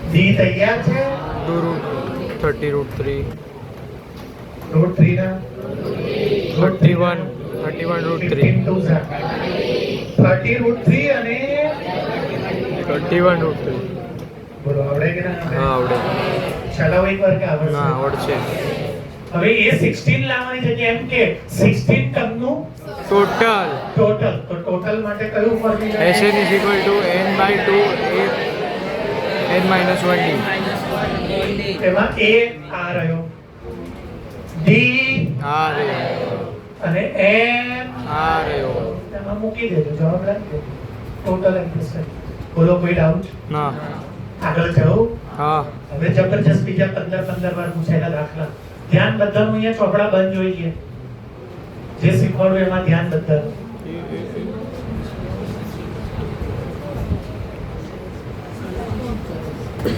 ડી તૈયાર છે √30 √3 રૂટ 3 ના 31 √3 15 to 30 રૂટ 3 અને 31 √3 બોલો આવડે કે ના હા આવડે આવડે ચલાવો એકવાર કે આવડશે ના આવડશે હવે એ 16 લાવવાની જગ્યાએ એમ કે 16 ટર્મનું ટોટલ ટોટલ તો ટોટલ માટે કયું formula Sn is equal to n/2 a n minus 1d એમાં a આ રહ્યો ડી આ રહ્યો અને n આ રહ્યો એમાં મૂકી દેજો જવાબ લખી દેજો ટોટલ એન્સર બોલો કોઈ ડાઉટ ના આગળ જાઓ હા હવે જબરજસ્ત બીજા 15 વાર પૂછાયેલા દાખલા ધ્યાન બધાનું અહીંયા ચોપડા બંધ જોઈએ જે શીખવાડું એમાં ધ્યાન બધાનું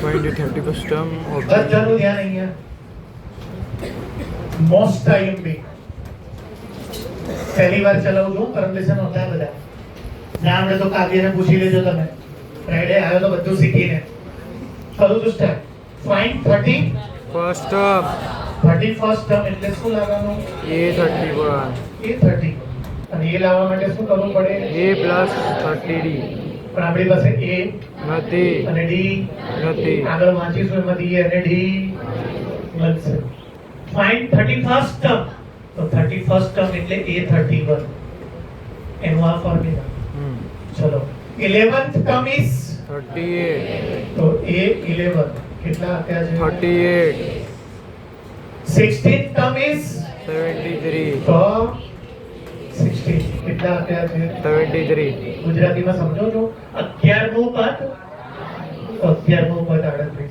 find the 31st term of બધાનું ધ્યાન અહીંયા મોસ્ટ આઈએમપી પહેલી વાર ચલાવું છું પરમિશન હોતા બધા ના આવડે તો કાવ્યને પૂછી લેજો તમે ફ્રાઈડે આવ્યો તો બધું શીખીને કરું છું start find 30 first term 31st term એટલે શું લાવવાનું a31 એ 30 અને એ લાવવા માટે શું કરવું પડે a plus 30d પણ આપણી પાસે a નથી અને d નથી આગળ વાંચીશું એમાં d અને d મળશે ફાઇન્ડ 31st ટર્મ તો 31st ટર્મ એટલે a31 એનું આ ફોર્મ્યુલા ચલો 11th ટર્મ ઇઝ 38 તો a11 કેટલા આપ્યા છે 38 16th ટર્મ ઇઝ 73 તો 16 કેટલા આપ્યા છે 73 ગુજરાતીમાં સમજો છો 11મું પદ 11મું પદ 38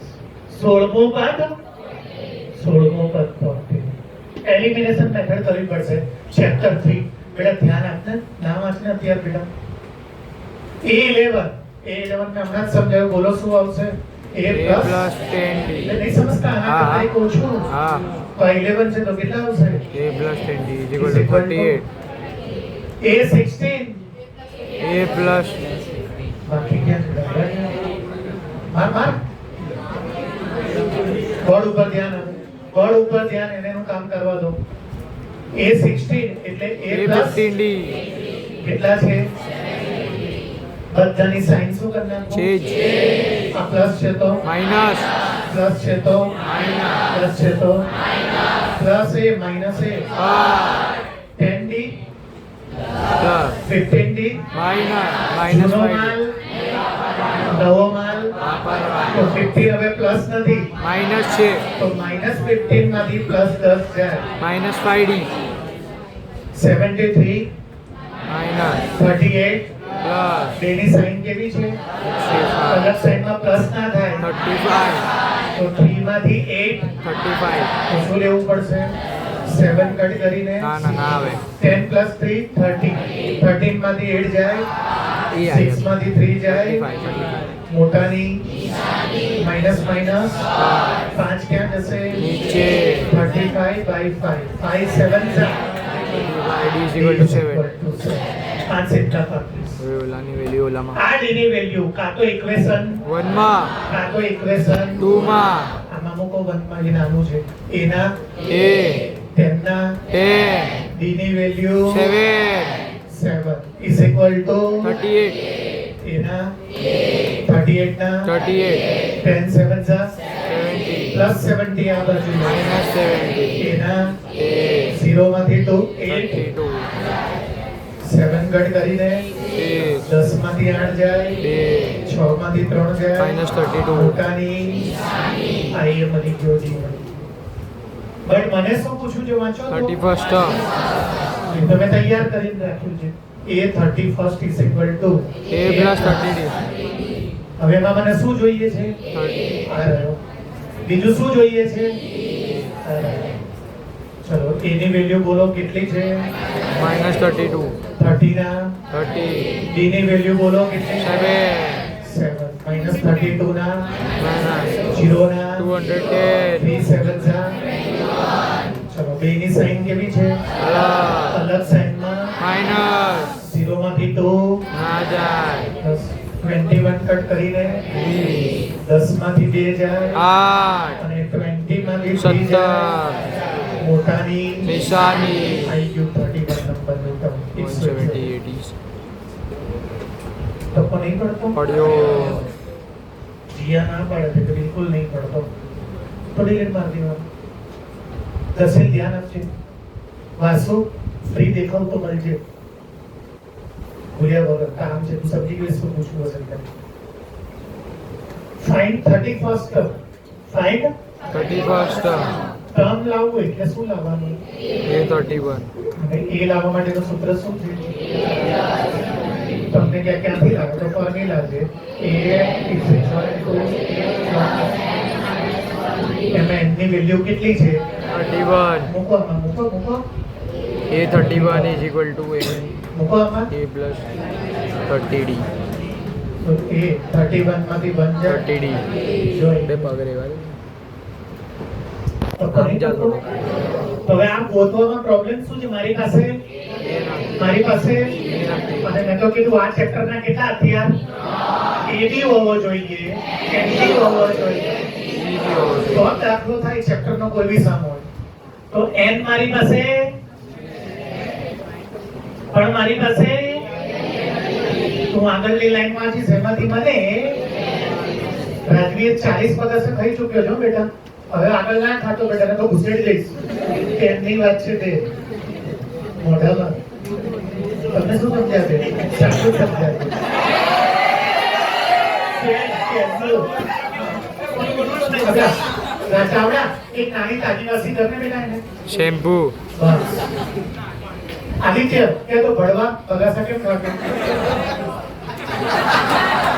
16મું પદ 16મું પદ 33 એલિમિનેશન મેથડ કરવી પડશે ચેપ્ટર 3 બેટા ધ્યાન આપને નામ વાંચને અત્યારે બેટા A11 ને હમણાં જ સમજાયું બોલો શું આવશે a a plus plus 10d એટલે નહીં સમજતા હા, આના હા. કરતા કહું છું હા તો 11 છે તો કેટલા આવશે a plus 10d is equal to 38 A16 a plus બાકી ક્યાં છે માર માર બોર્ડ ઉપર ધ્યાન આપો બોર્ડ ઉપર ધ્યાન એનું કામ કરવા દો A16 એટલે a a plus 15d કેટલા છે બધાની સાઇન શું કરી નાખો change આ પ્લસ છે તો minus પ્લસ છે તો પ્લસ છે તો plus a minus a 10d plus 15d minus જૂનો 5d માલ નવો માલ તો 15 હવે પ્લસ નથી minus છે તો -15 માંથી પ્લસ 10 જાય minus 5d 73 minus 38 plus બેની સાઇન કેવી છે 65 અલગ સાઇનમાં પ્લસ ના થાય 35 તો 3 માંથી 8 35 તો શું લેવું પડશે 7 કટ કરીને ના ના ના આવે 10 plus 3 30 13 માંથી 8 જાય એ આવી 6 માંથી 3 જાય 35 મોટાની માઈનસ માઈનસ 5 ક્યાં જશે નીચે 35 by 5 5 7 d is equal to 7 5 7 35 હવે ઓલાની વેલ્યુ ઓલામાં આ d ની વેલ્યુ કાં તો ઇક્વેશન 1 માં કાં તો ઇક્વેશન 2 માં આમાં મૂકો 1 માં જે નાનું છે એના a 10 ના 10 d ની વેલ્યુ 7 7 is equal to 38 એના 38 ના 38 10 7 જા 70 પ્લસ 70 આ બાજુ માઇનસ 70 એના a 0 માંથી 2 8 32 7 કટ કરીને 6 10 માંથી 8 જાય 2 6 માંથી 3 જાય માઇનસ 32 મોટાની આ એ મળી ગયો જી બટ મને શું પૂછું છે વાંચો તો 31st ટર્મ એ તો મેં તૈયાર કરીને રાખ્યું છે a 31st is equal to a plus 30d હવે એમાં મને શું જોઈએ છે 30 આ રહ્યો બીજું શું જોઈએ છે આ રહ્યો. ચલો a ની વેલ્યુ બોલો કેટલી છે માઇનસ 32 30 ના 30 d ની વેલ્યુ બોલો કેટલી 7 7 માઈનસ 32 ના માઇનસ 0 ના 210 3 7 જા ચલો બે ની સાઈન કેવી છે અલગ અલગ સાઈનમાં માઇનસ 0 માંથી 2 ના જાય 21 કટ કરીને 10 માંથી 2 જાય 8 અને 20 માંથી 3 જાય 17 મોટાની નિશાની આઈ ગયું 31 નંબરનું ટર્મ 170 તો પણ નહીં પડતો પડ્યો જીયા ના પાડે છે કે બિલકુલ નહીં પડતો તો ડિલીટ માર દેવાનું દસે ધ્યાન આપજે વાસુ ફ્રી દેખાવ તો મળી જાય ભૂલ્યા વગર કામ છે તું સમજી ગયો શું પૂછવું હશે ત્યારે find 31st term find 31st term લાવવું એટલે શું લાવવાનું a 31 અને એ લાવવા માટેનું સૂત્ર શું છે તમને ક્યાંથી લાગે તો ફોર્મ્યુલા છે a is equal to એમાં n ની વેલ્યુ કેટલી છે 31 મૂકો આમાં મૂકો a 31 is equal to મૂકો આમાં a plus 30d તો a 31 માંથી 1 જાય 30d જો બે પગ રેવા દે. તો કરી જા શકો. તો હવે આ ગોતવામાં પ્રોબ્લેમ શું છે મારી પાસે અને મેં તો કીધું આ ચેપ્ટર ના કેટલા અધ્યાય એ બી હોવો જોઈએ એમ બી હોવો જોઈએ તો જ દાખલો થાય ચેપ્ટર નો કોઈ બી સામ હોય તો n મારી પાસે તું આગળની લાઈન વાંચીશ એમાંથી મને રાજવીર 40 પગાસે થઈ ચૂક્યો છો બેટા હવે આગળ ના ખાતો બેટા તો ઘુસેડી લઈશ એમની વાત છે તે મોઢામાં તમને શું સમજાવે સાચું સમજાવે ચાવડા એક નાની આદિવાસી ઘરને બેટા એને શેમ્પૂ બસ આદિત્ય કે તો ભણવા પગાસા કેમ ખાતો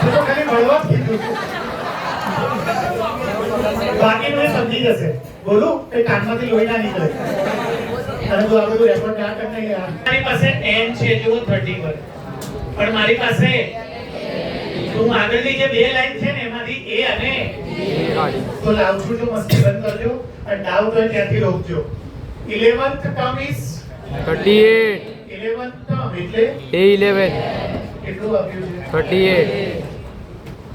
તો ખાલી ભણવા જ કીધું બાકીનું એ સમજી જશે બોલું એ કાનમાંથી લોહી ના નીકળે અને તું આ બધું રેકોર્ડ ના કરને યાર મારી પાસે n છે જો 31 પણ મારી પાસે તું આગળની જે બે લાઈન છે ને એમાંથી a અને તો લાવશું જો મસ્તી બંધ કરજો અને ડાઉટ હોય ત્યાંથી રોકજો 11th term is 38 11th term એટલે a 11 કેટલું આપ્યું છે 38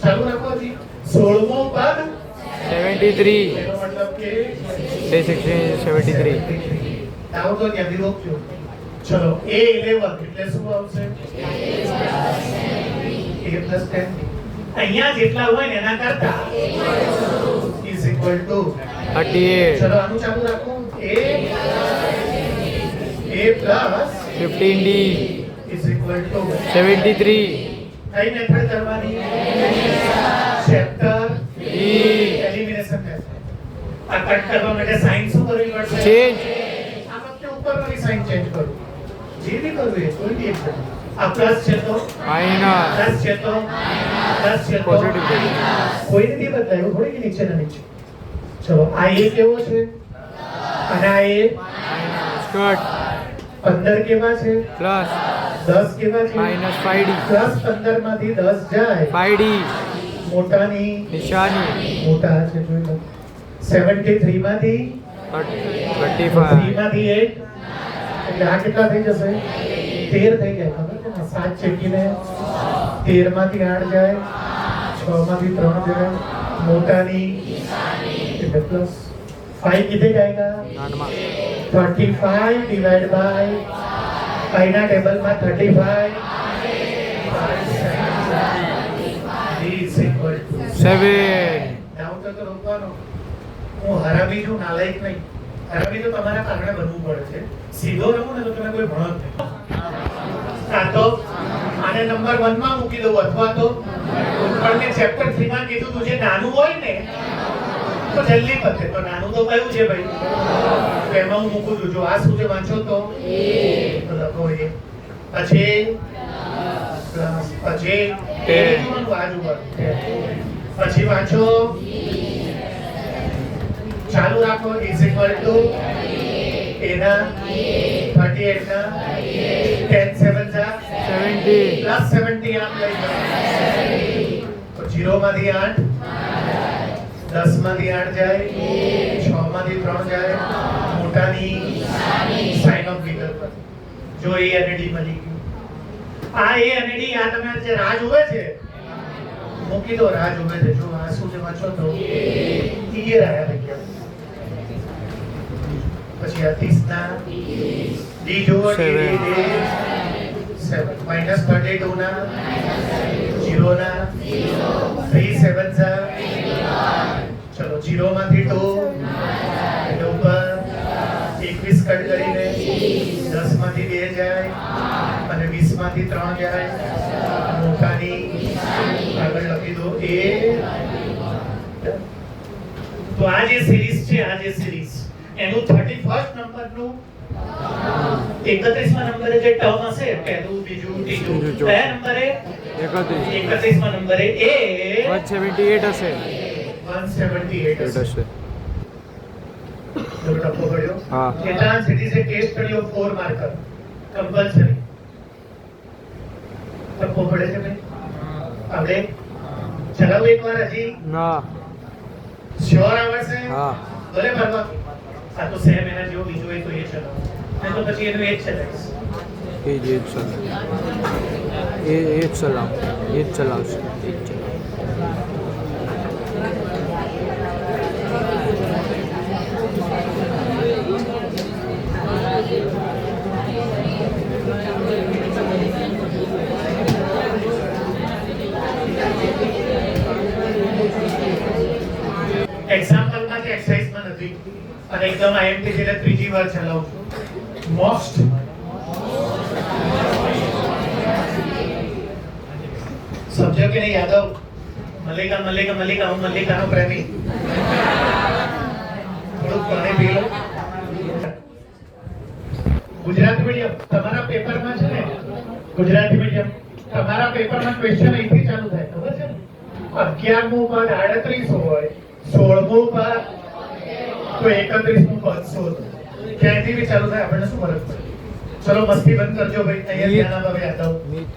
ચાલુ રાખો જી 16મો પદ 73 એનો મતલબ કે a 73 ડાઉટ હોય ત્યાંથી રોકજો ચલો a11 એટલે શું આવશે a plus 10 અહીંયા જેટલા હોય ને એના કરતા is equal to 38 ચલો આનું ચાલુ રાખો a plus 15d is equal to 73 કઈ મેથડ કરવાની ચેપ્ટર e એલિમિનેશન મેથડ આ કટ કરવા માટે સાઇન શું કરવી પડશે ચેન્જ આ વખતે ઉપરવાળી સાઇન ચેન્જ કરો જે બી કરવું એ કોઈ બી એક કરો આ પ્લસ છે તો માઇનસ પ્લસ છે તો પોઝિટિવ છે કોઈ નથી બદલાયું થોડી કે નીચે ના નીચે ચલો આ એ કેવો છે અને આ એ સ્કર્ટ 15 કેવા છે પ્લસ 10 કેવા છે માઇનસ 5d પ્લસ 15 માંથી 10 જાય 5d મોટાની નિશાની મોટા છે જોઈ લો 73 માંથી 35 3 માંથી 8 એટલે આ કેટલા થઈ જશે 13 થઈ જાય ખબર છે ને 7 ચેકીને 13 માંથી 8 જાય 6 માંથી 3 જાય મોટાની એટલે પ્લસ 5 कितने जाएगा 35 डिवाइड बाय पाई ना टेबल में 35 is equal to 7. डाउट तो रोकવાનો હું હરામી છું નાલાયક નહીં હરામી તો તમારા કારણે બનવું પડે છે સીધો રહો ને તો તમે કોઈ ભણો જ નહીં કાં તો આને નંબર 1 માં મૂકી દઉં અથવા તો પણ મેં ચેપ્ટર 3 માં કીધું તું જે નાનું હોય ને તો જલ્દી પતે તો નાનું તો કયું છે ભાઈ તો એમાં હું મૂકું છું જો આ શું છે વાંચો તો લખો એ પછી પ્લસ પછી એ જોવાનું બાજુ પર પછી વાંચો ચાલુ રાખો ઇઝ ઇક્વલ ટુ એના 38 ના 10 7 જા 70. પ્લસ 70 આમ લઈ જાઓ તો 0 માંથી 8 10 માંથી 8 જાય 6 માંથી 3 જાય મોટાની સાઇન ઓફ બિગર પર જો એ અને ડી મળી ગયું આ એ અને ડી આ તમે જે રાહ જોવે છે મૂકી દો રાહ જોવે છે જો આ શું છે વાંચો તો ક્લિયર આયા થઈ ગયા પછી આ 30 ના ડી જોવો ડી 7 minus 32 ના 0 ના 3 7 જા ચલો 0 માંથી 2 એટલે ઉપર 21 કટ કરીને 10 માંથી 2 જાય અને 20 માંથી 3 જાય મોટાની આગળ લખી દો એ તો આ જે સિરીઝ છે આ જે સિરીઝ એનું 31st નંબરનું 31માં નંબરે જે ટર્મ હશે પહેલું બીજું ત્રીજું કયા નંબરે 31માં નંબરે એ 178 હશે. 178 હશે જો ટપ્પો પડ્યો હા. Entrance it is a case study of 4 marker compulsory ટપ્પો પડે છે ભાઈ આપણે ચલાવો એકવાર હજી ના. શ્યોર આવશે હા. ભલે ભરવા આ તો સેમ એના જેવો બીજો હોય તો એ ચલાવો નહીં તો પછી એનું એ જ ચલાવીશ એ જ ચલાવ એ જ ચલાવ એ જ ચલાવશે એ જ ચલાવ. એક્ઝામ્પલ માં કે એક્સરસાઇઝ માં નથી અને એકદમ આઈએમપી છે એટલે ત્રીજી વાર ચલાવું છું મોસ્ટ સમજો કે નહીં યાદવ મલ્લિકા મલ્લિકા મલ્લિકા હું મલ્લિકાનો પ્રેમી થોડુંક પાણી પી લો ગુજરાતી મીડિયમ તમારા પેપરમાં છે ને ગુજરાતી મીડિયમ તમારા પેપરમાં ક્વેશ્ચન અહીંથી ચાલુ થાય ખબર છે ને 11મું પદ 38 હોય 16મું પદ તો 31મું પદ શોધો ક્યાંથી બી ચાલુ થાય આપણને શું ફરક પડે ચલો મસ્તી બંધ કરજો ભાઈ અહીંયા ધ્યાન આપવા યાદ નીચે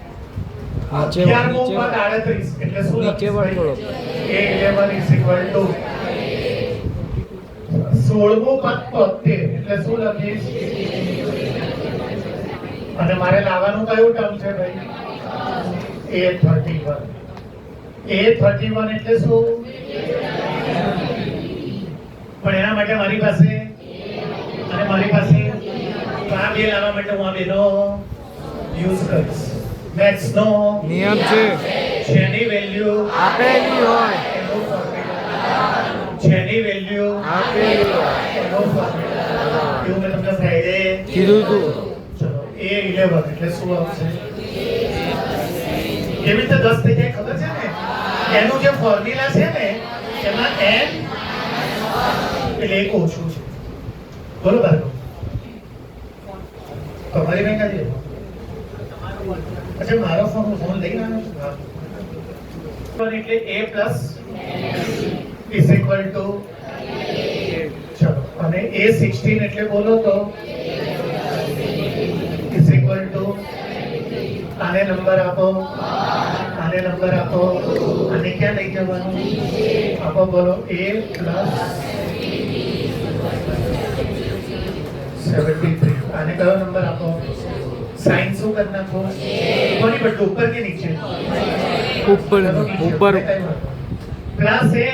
11મું પદ 38 એટલે શું નીચે વર્તુળો. A11 is equal to 16મું પદ 73 એટલે શું લખીશ અને મારે લાવવાનું કયું ટર્મ છે ભાઈ A31 A31 એટલે શું પણ એના માટે મારી પાસે અને મારી પાસે તો આ બે લાવવા માટે હું આ બેનો યુઝ કરીશ મેથ્સ નો નિયમ છે જેની વેલ્યુ આપેલી હોય જેની વેલ્યુ આપેલી હોય એનો ફોર્મ્યુલા એવું મેં તમને ફ્રાઈડે કીધું તું. ચલો A11 એટલે શું આવશે કેવી રીતે 10 થઈ જાય ખબર છે ને એનું જે ફોર્મ્યુલા છે ને એમાં n એટલે એક ઓછું છે બરોબર તમારી બેન કાઢી લો અચ્છા મારો ફોન લઈને આવ્યો છું એટલે a plus is equal to ચલો અને a16 એટલે બોલો તો is equal to આને નંબર આપો આને નંબર આપો આને ક્યાં લઈ જવાનું આપો બોલો a પ્લસ 73 આને કયો નંબર આપો साइन શું કરી નાખો કોની બદલે ઉપર કે નીચે ઉપર ઉપર પ્લસ એ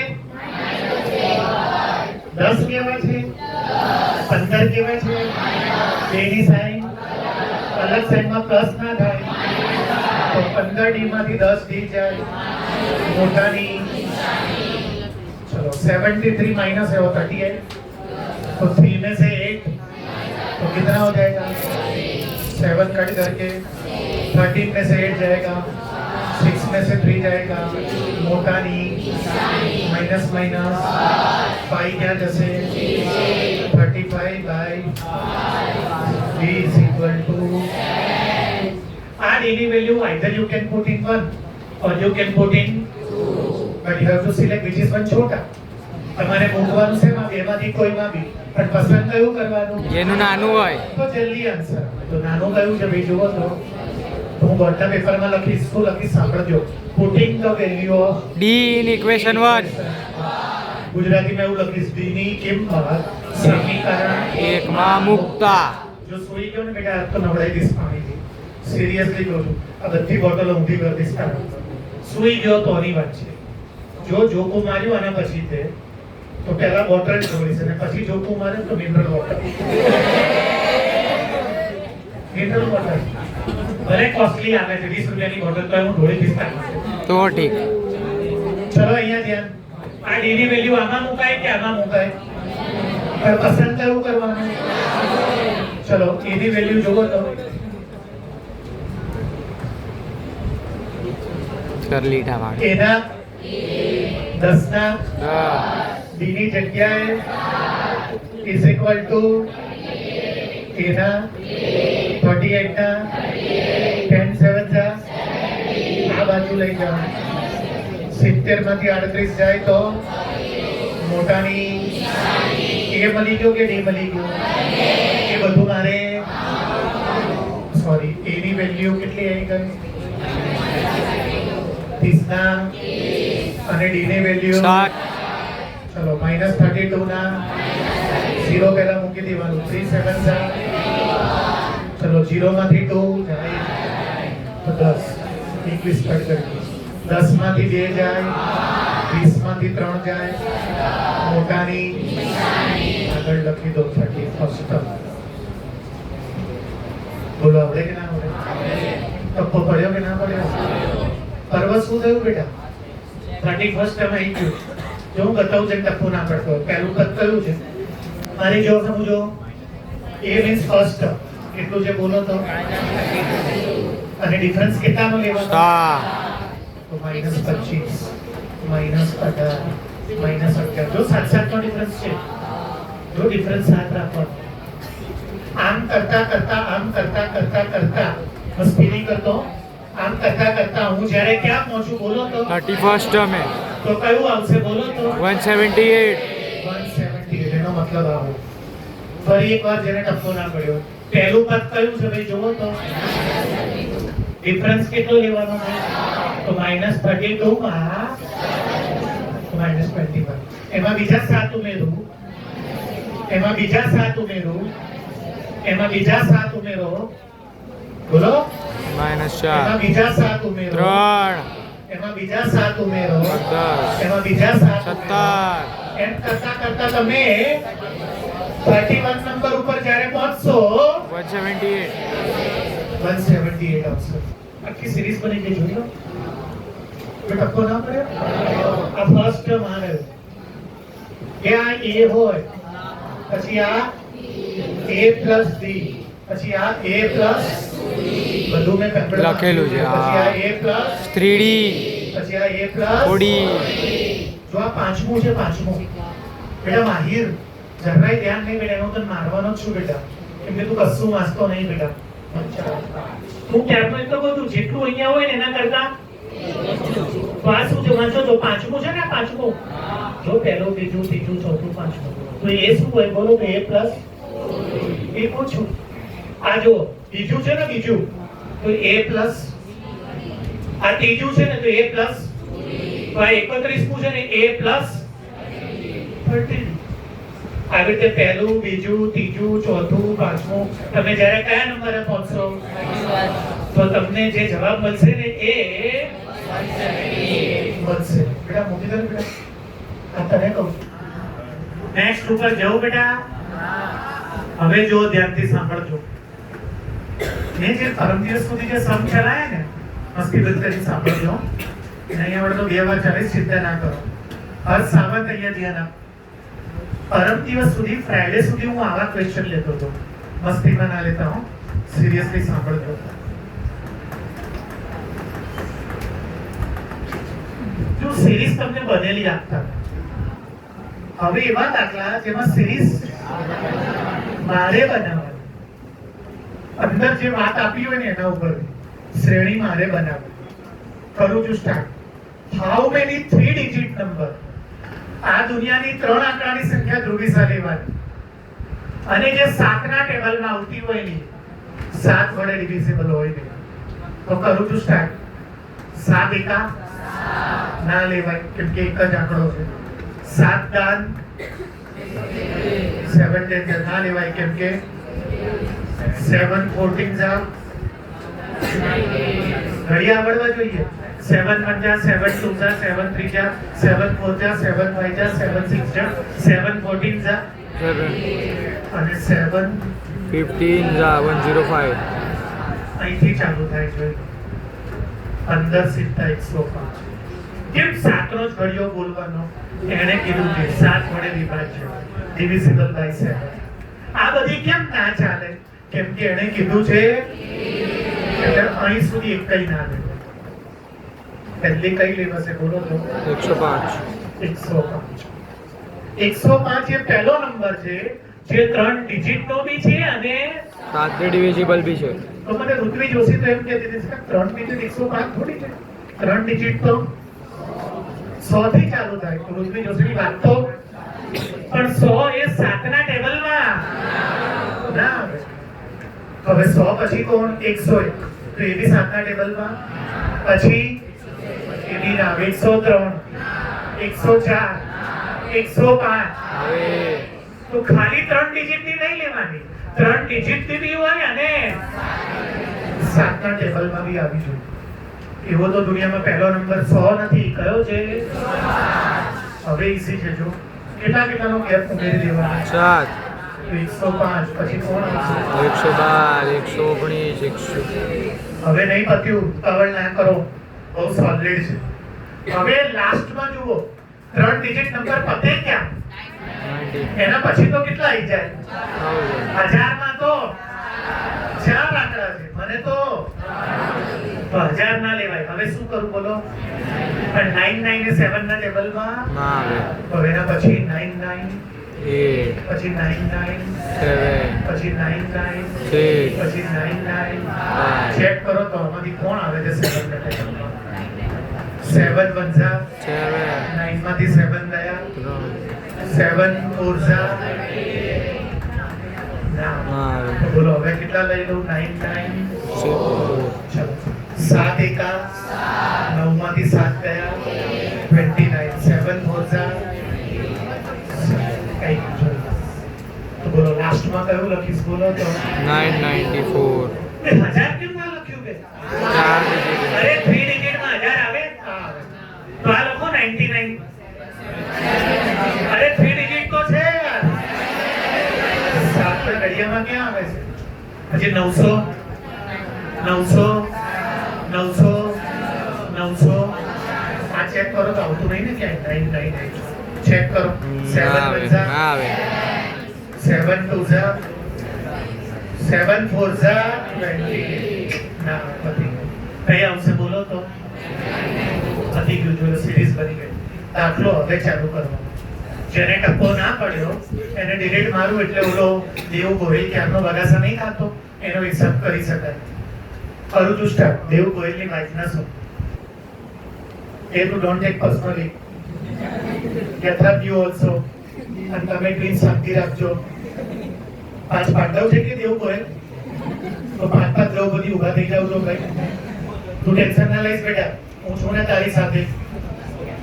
10 કેવા છે 15 કેવા છે બેની સાઈન અલગ સાઈનમાં પ્લસ ના થાય તો 15d માંથી 10d જાય મોટાની चलो 73 माइनस है वो 38 तो 3 में से 8 तो कितना हो जाएगा 7 कट करके 13 में से 8 जाएगा 6 में से 3 जाएगा मोटा नहीं माइनस माइनस पाई क्या जैसे 35 by b is equal to add any value either you can put in 1 or you can put in 2 but you have to select which is one छोटा તમારે મૂકવાનું છે માં બેમાંથી કોઈમાં બી પણ પસંદ કયું કરવાનું જેનું નાનું હોય તો જલ્દી આન્સર તો નાનું કયું છે ભાઈ જુઓ તો હું બોર્ડના પેપરમાં લખીશ શું લખીશ સાંભળજો putting the value of d in equation 1 ગુજરાતીમાં એવું લખીશ d ની કિંમત સમીકરણ 1 માં મૂકતા જો સોઈ ગયો ને બેટા આ તો નવડાઈ દઈશ પાણીથી સિરિયસલી કહું છું આ બધી બોટલ ઊંધી કરી દઈશ સોઈ ગયો તો ની વાત છે જો જોકું માર્યું આના પછી તે તો પહેલા બોટલ જોડીશ અને પછી જોકું મારે તો મિનરલ વોટર ભલે કોસ્ટલી આવે છે 20 રૂપિયાની બોટલ તો હું ઢોળી દઈશ તો ઠીક ચલો અહીંયા ધ્યાન આ ડી ની વેલ્યુ આમાં મુકાય કે આમાં મુકાય પર પસંદ કયું કરવાનું ચલો એ ની વેલ્યુ જોવો તો કરલી ઢાવાણ એના 10 ના 10 ડી ની જગ્યાએ ઇઝ ઇક્વલ ટુ એના 38 ના 10 7 જા આ બાજુ લઈ જાઓ 70 માંથી 38 જાય તો મોટાની એ મળી ગયો કે ડી મળી ગયો એ બધું મારે સોરી એ ની વેલ્યુ કેટલી આવી ગઈ 30 ના અને ડી ની વેલ્યુ 7 ચલો -32 ના 0 પહેલા મૂકી દેવાનું 3 7 જા ચલો 0 માંથી 2 જાય તો 10 21 કટ કરી 10 માંથી 2 જાય 20 માંથી 3 જાય મોટાની આગળ લખી દો 31st બોલો આવડે કે ના આવડે ટપ્પો પડ્યો કે ના પડ્યો પર્વત શું થયું બેટા 31st માં આવી ગયું જો હું બતાવું છે ટપ્પો ના પડતો પહેલું પદ કયું છે મારી જો સમજો એ મીન્સ ફર્સ્ટ એટલું જે બોલો તો અને ડિફરન્સ કેટલાનો લેવાનો તો -25 -18 -11 જો 7 નો ડિફરન્સ છે જો ડિફરન્સ 7 રાખવાનો આમ કરતા કરતા આમ કરતા કરતા કરતા મસ્તી નહીં કરતો આમ કરતા કરતા હું જ્યારે ક્યાં પહોંચું બોલો તો 31st में તો કયું આવશે બોલો તો 178 178 એનો મતલબ આવો ફરી એકવાર જેને ટપ્પો ના પડ્યો પહેલું પદ કયું છે ભાઈ જોવો તો ડિફરન્સ કેટલો લેવાનો છે તો -32 માં -21 એમાં બીજા 7 ઉમેરું એમાં બીજા 7 ઉમેરું એમાં બીજા 7 ઉમેરો બોલો -4 એમાં બીજા 7 ઉમેરો 3 એમાં બીજા 7 ઉમેરો 10 એમાં બીજા 7 17 એમ કરતા કરતા તમે 31 નંબર ઉપર જ્યારે પહોંચશો 178 આવશે આખી સિરીઝ બની ગઈ જોઈ લો ટપ્પો ના પડ્યો આ ફર્સ્ટ ટર્મ આવે કે આ a હોય પછી આ a plus d પછી આ a plus બધું મેં પેપર લખેલું છે પછી આ a plus 3D પછી આ a plus 4D જો આ પાંચમું છે પાંચમું બેટા માહિર જરાય ધ્યાન નહીં બેટા એનો તને મારવાનો જ છું બેટા કેમ કે તું કશું વાંચતો નહીં બેટા હું ક્યારનો એટલો બધું જેટલું અહીંયા હોય ને એના કરતા તો આ શું છે વાંચો તો પાંચમું છે ને પાંચમું જો પહેલું બીજું ત્રીજું ચોથું પાંચમું તો એ શું હોય બોલો તો a plus એ પૂછું આ જો બીજું છે ને બીજું તો a plus આ ત્રીજું છે ને તો a plus તો આ 31મું છે ને a plus 13 આવી રીતે પહેલું બીજું ત્રીજું ચોથું પાંચમું તમે જ્યારે કયા નંબરે પહોંચશો તો તમને જે જવાબ મળશે ને એ મળશે. બેટા મૂકી દો ને બેટા. આ તને કહું છું. નેક્સ્ટ ઉપર જવું બેટા. હવે જો ધ્યાનથી સાંભળજો. મેં જે પરમ દિવસ સુધી જે સમ ચલાયા ને મસ્તી બંધ કરી સાંભળજો. નહીં આવડે તો 2 વાર ચાલે, ચિંતા ના કરો. હર સાવત અહીંયા ધ્યાન આપ. પરમ દિવસ સુધી ફ્રાઈડે સુધી હું આવા ક્વેશ્ચન લેતો હતો. મસ્તીમાં ના લેતા હું, સિરિયસલી સાંભળજો. જો સિરીઝ તમને બનેલી આપતા, હવે એવા દાખલા જેમાં સિરીઝ મારે બનાવવાની, અંદર જે વાત આપી હોય ને એના ઉપર શ્રેણી મારે બનાવવી. કરું છું start. How many 3 digit number, આ દુનિયાની 3 આંકડાની સંખ્યા ધ્રુવીસા લેવાની અને જે 7 ના ટેબલમાં આવતી હોય ને 7 વડે ડિવિઝિબલ હોય ને, તો કરું છું સ્ટાર્ટ. 7 એકા ના લેવાય કેમ કે એક જ આંકડો છે. 7 દાન 7 ટેન ના લેવાય કેમ કે 7 14 જા ઘડી આવડવા જોઈએ. 7 1 જા 7 2 જા 7 3 જા 7 4 જા 7 5 જા 7 6 જા 7 14 જા 7 અને 7 15 જા 105. અહીંથી ચાલુ થાય છે. 15 સીધા 105. કેમ 7 નો જ ઘડિયો બોલવાનો? એને કીધું કે 7 વડે વિભાજ્ય ડિવિઝિબલ બાય 7. આ બધી કેમ ના ચાલે? કેમ કે એને કીધું છે એટલે અહીં સુધી એક કઈ ના લે. પહેલી કઈ લેવાશે બોલો તો? 105. 105. 105 એ પહેલો નંબર છે જે 3 ડિજિટ નો બી છે અને 7 થી ડિવિઝિબલ બી છે. તો મને ઋત્વી જોશી તો એમ કહેતી હતી કે 3 ડિજિટ 105 થોડી છે. 3 ડિજિટ તો 100 થી ચાલુ થાય. તો ઋત્વી જોશીની વાત તો પણ 100 એ 7 ના ટેબલમાં ના આવે. તો હવે 100 પછી કોણ? 101. તો એ બી 7 ના ટેબલમાં. પછી એ બી ના આવે. 103 104 105. હવે તો ખાલી 3 ડિજિટ ની નહીં લેવાની, 3 ડિજિટ ની બી હોય અને 7 ના ટેબલમાં બી આવી જોઈએ. એવો તો દુનિયામાં પહેલો નંબર 100 નથી. કયો છે? હવે ઈઝી છે. જો કેટલાનો ગેપ ઉમેરી દેવાનો? 7 105 પછી કોણ આવશે? 112 119 હવે નહીં પત્યું, કવર ના કરો, બહુ સોલિડ છે. હવે લાસ્ટમાં જુઓ 3 ડિજિટ નંબર પતે ક્યાં? 90 એના પછી તો કેટલા આવી જાય? 1000. 1000 માં તો 4 આંકડા છે. મને તો 1000 ના લેવાય. હવે શું કરું બોલો? પણ 99 એ 7 ના ટેબલમાં ના આવે. તો એના પછી 99 8 પછી 99 7 પછી 99 6 પછી 99 ચેક કરો તો આમાંથી કોણ આવે છે 7 ના ટેબલમાં? 7 1 જા 7 9 માંથી 7 ગયા 7 4 જા ના. તો બોલો હવે કેટલા લઈ લઉં? 99 ચલો 7 એકા 9 માંથી 7 ગયા 29 7 4 જા કઈ જોઈએ. તો બોલો લાસ્ટમાં કયું લખીશ બોલો તો? 994. 1000 કેમ ના લખ્યું બે? 4 ડિજિટ. અરે 3 ડિજિટમાં 1000 આવે? હા આવે. તો આ લખો 99. અરે 3 ડિજિટ તો છે યાર. 7 ના ઘડિયામાં ક્યાં આવે છે? પછી 900 900 900 900. આ ચેક કરો તો આવતું નહીં ને ક્યાંય? 999 ચેક કરો. 7 ના આવે. 1 જા ના આવે. 7 2 જા 7 4 જા 20. ના પતી ગયું. કઈ આવશે બોલો તો? પતી ગયું. જો સિરીઝ બની ગઈ. દાખલો હવે ચાલુ કરવાનો. જેને ટપ્પો ના પડ્યો એને ડિલીટ મારું એટલે ઓલો દેવ ગોહિલ ક્યારનો બગાસા નહીં ખાતો એનો હિસાબ કરી શકાય. કરું છું સ્ટાર્ટ. દેવ ગોહિલની વાઇફના શું? એ ટુ ડોન્ટ ટેક પર્સનલી. યથાર્થ યુ ઓલસો. અને તમે ટ્વિન શાંતિ રાખજો. 5 પાંડવ છે કે દેવ ગોહિલ? તો 5 દ્રૌપદી ઉભા થઈ જાવ છો ભાઈ. તું ટેન્શન ના લઈશ બેટા, હું છું ને તારી સાથે.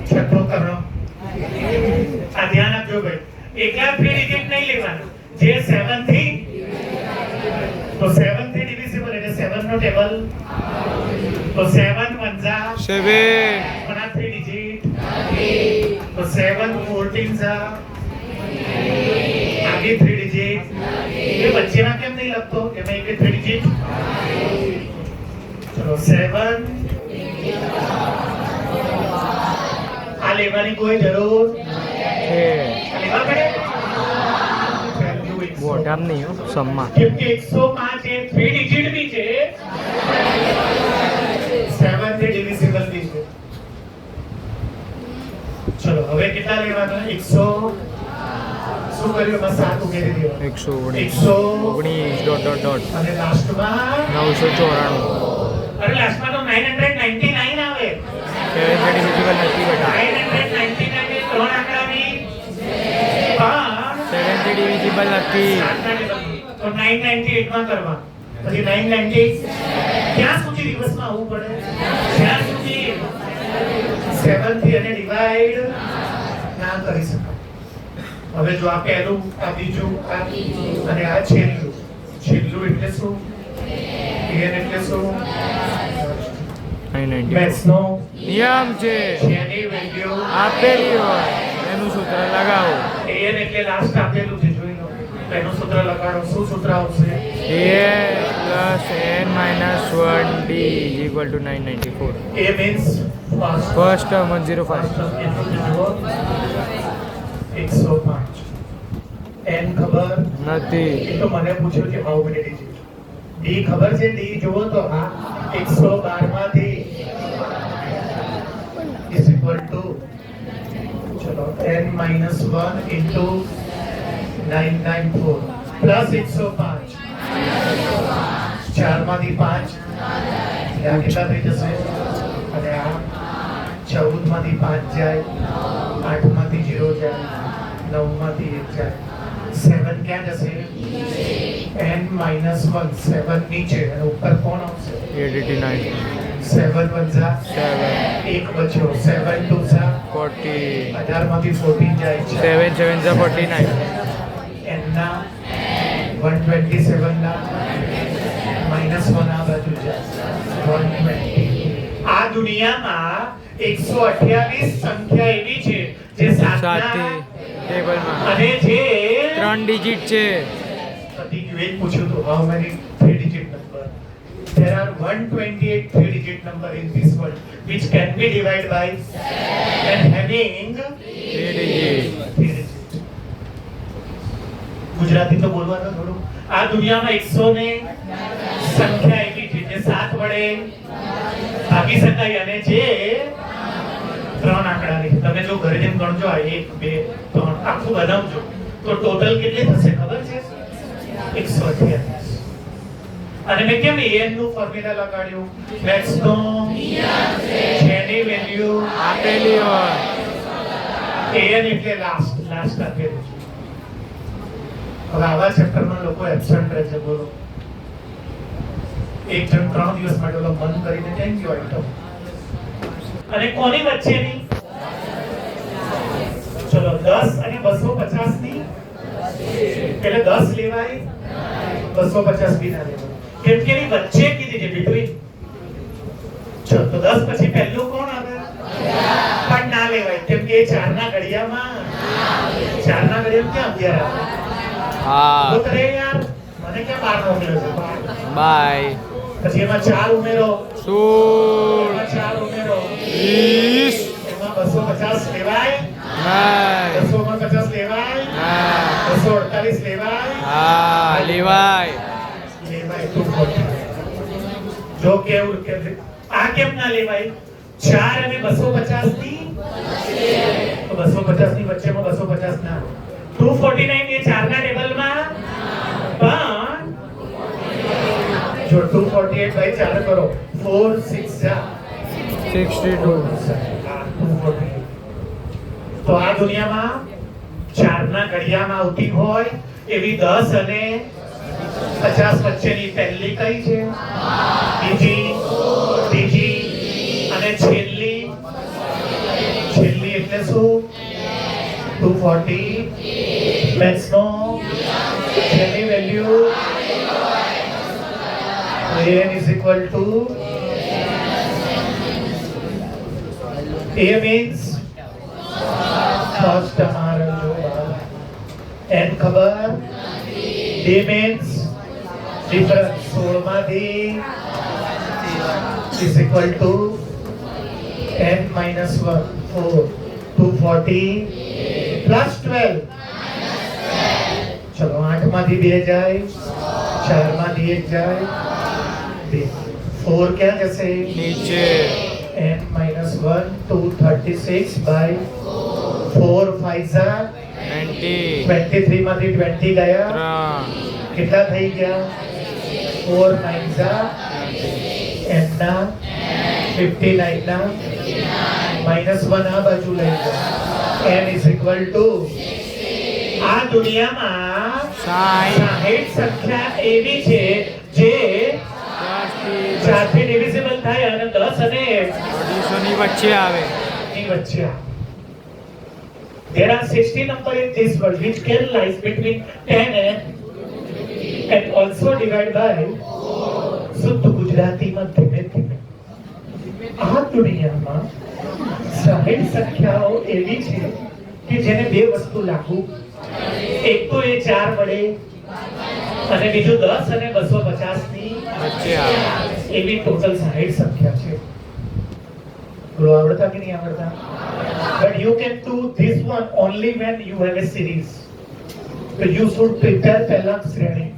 છઠ્ઠો કર્ણ. આ ધ્યાન આપજો ભાઈ. એકલા 3 ડિજિટ નહીં લેવાના. જે 7 થી તો 7 થી ડિવિઝિબલ એટલે 7 નો નો ટેબલ તો 7 વંજા 7 કોના 3 ડિજિટ તો 7 14 જા आगे 3 डिजिट ये बच्चे ना केम नहीं लगतो कि मैं एक 3 डिजिट चलो 7 आ लेवानी कोई जरूर છે आ लेवा पड़े वैल्यू 100 બોટામ નહીં હો સમમાં क्योंकि 105 है 3 डिजिट भी છે 7 से डिविजिबल भी છે चलो હવે કેટલા લેવાના 100 શું કર્યું બસ 7 ઉમેરી દો 119 ડોટ ડોટ ડોટ અને લાસ્ટમાં 994 અરે લાસ્ટમાં તો 999 આવે 7 ડિવિઝિબલ નથી બેટા 999 એ ત્રણ આંકડાની પણ 7 ડિવિઝિબલ નથી તો 998 માં કરવા પછી 990 ક્યાં સુધી દિવસમાં આવવું પડે જ્યાં સુધી 7 થી અને ડિવાઈડ ના કરી શકાય હવે જો આ પહેલું આ બીજું આ અને આ છેલ્લું એટલે શું n એટલે શું 990 મેથ્સનો નિયમ છે જેની વેલ્યુ આપેલી હોય એનું સૂત્ર લગાવો n એટલે લાસ્ટ આપેલું છે જોઈ લો તો એનું સૂત્ર લગાડો શું સૂત્ર આવશે a+n-1d = 994 a means first term 105 105 n ખબર નથી એ તો મને પૂછ્યું કે હાઉ મેની ડિજિટ d ખબર છે d જુઓ તો હા 112 માંથી is equal to ચલો n - 1 into 994 plus 105 4 માંથી 5 આ કેટલા થઈ જશે અને આ 14 માંથી 5 જાય 8 માંથી 0 જાય 9 માંથી 1 જાય 7 ક્યાં જશે n - 1 7 નીચે અને ઉપર કોણ આવશે 889 7 વંજા 7 એક બચ્યો 7 2 જા 40 18 માંથી 14 જાય છે 7 7 49 n ના 127 ના -1 આ બાજુ જાય 120 આ દુનિયામાં 128 સંખ્યા એવી છે જે સાતના ટેબલમાં અને જે 3 ડિજિટ છે પ્રતિક એક પૂછ્યું તો how many 3 digit number there are 128 3 digit number in this world which can be divided by and having 3 digit Gujarati તો બોલવાનું થોડું આ દુનિયામાં 100 ને સંખ્યા એવી છે જે 7 વડે ભાગી શકાય અને જે 3 આંકડાની છે તમે જો ઘરે જઈને ગણજો આ 1 2 3 આખું બનાવજો તો ટોટલ કેટલી થશે ખબર છે 128 અને મેં કેમ n નું ફોર્મ્યુલા લગાડ્યું લેટ્સ નો જેની વેલ્યુ આપેલી હોય n એટલે લાસ્ટ આપેલું છે હવે આવા ચેપ્ટરમાં લોકો એબ્સન્ટ રહે છે બોલો એક જણ 3 દિવસ માટે ઓલો મન કરીને થેન્ક યુ આઈટમ અને કોની વચ્ચેની ચલો 10 અને 250 ની એટલે 10 લેવાય 250 બી ના લેવાય કેમ કે એની વચ્ચે કીધી છે બિટવીન ચલો તો 10 પછી પહેલું કોણ આવે પણ ના લેવાય કેમ કે 4 ના ઘડિયામાં 4 ના ઘડિયામાં ક્યાં 11 આવે હા તો કરે યાર મને કેમ 12 મોકલ્યો છે 12 બાય પછી એમાં 4 ઉમેરો 16 એમાં 4 ઉમેરો 20 એમાં 250 લેવાય નાય 250 લેવાય ના 248 લેવાય હા લેવાય લેવાય 240 જો કેવું કે આ કેમ ના લેવાય 4 અને 250 ની તો 250 ની વચ્ચેમાં 250 ના 249 એ 4 ના ટેબલમાં પણ જો 248 બાય 4 કરો 4 6 જા 62 તો આ દુનિયામાં 4 ના ઘડિયામાં આવતી હોય એવી 10 અને 50 વચ્ચેની પહેલી કઈ છે બીજી અને છેલ્લી એટલે શું 240 લેટ્સ નો જેની value n is equal to a means first તમારો n ખબર d means difference 16 માંથી is equal to n minus 1 4 240 plus 12 ચલો 8 માંથી 2 જાય 4 માંથી 1 જાય 4 ક્યાં જશે નીચે n minus 1 236 by 4 5 જા 20 23 માંથી 20 ગયા 3 કેટલા થઈ ગયા 4 9 જા n ના 59 ના -1 આ બાજુ લઈ જાઓ n is equal to આ દુનિયામાં 60 સંખ્યા એવી છે જે 4 થી ડિવિઝિબલ થાય અને 10 અને 250 ની વચ્ચે આવે ની વચ્ચે આવે. There are 60 numbers in this world which can lies between 10 and also divide by શુદ્ધ ગુજરાતીમાં ધીમે ધીમે આ દુનિયામાં 60 સંખ્યાઓ એવી છે કે જેને બે વસ્તુ લાગુ એક તો એ 4 વડે અને બીજું 10 અને 250 ની વચ્ચે આવે એવી ટોટલ 60 સંખ્યા છે. બોલો આવડતા કે નહીં આવડતા? But you can do this one only when you have a series. So you should prepare પહેલા શ્રેણી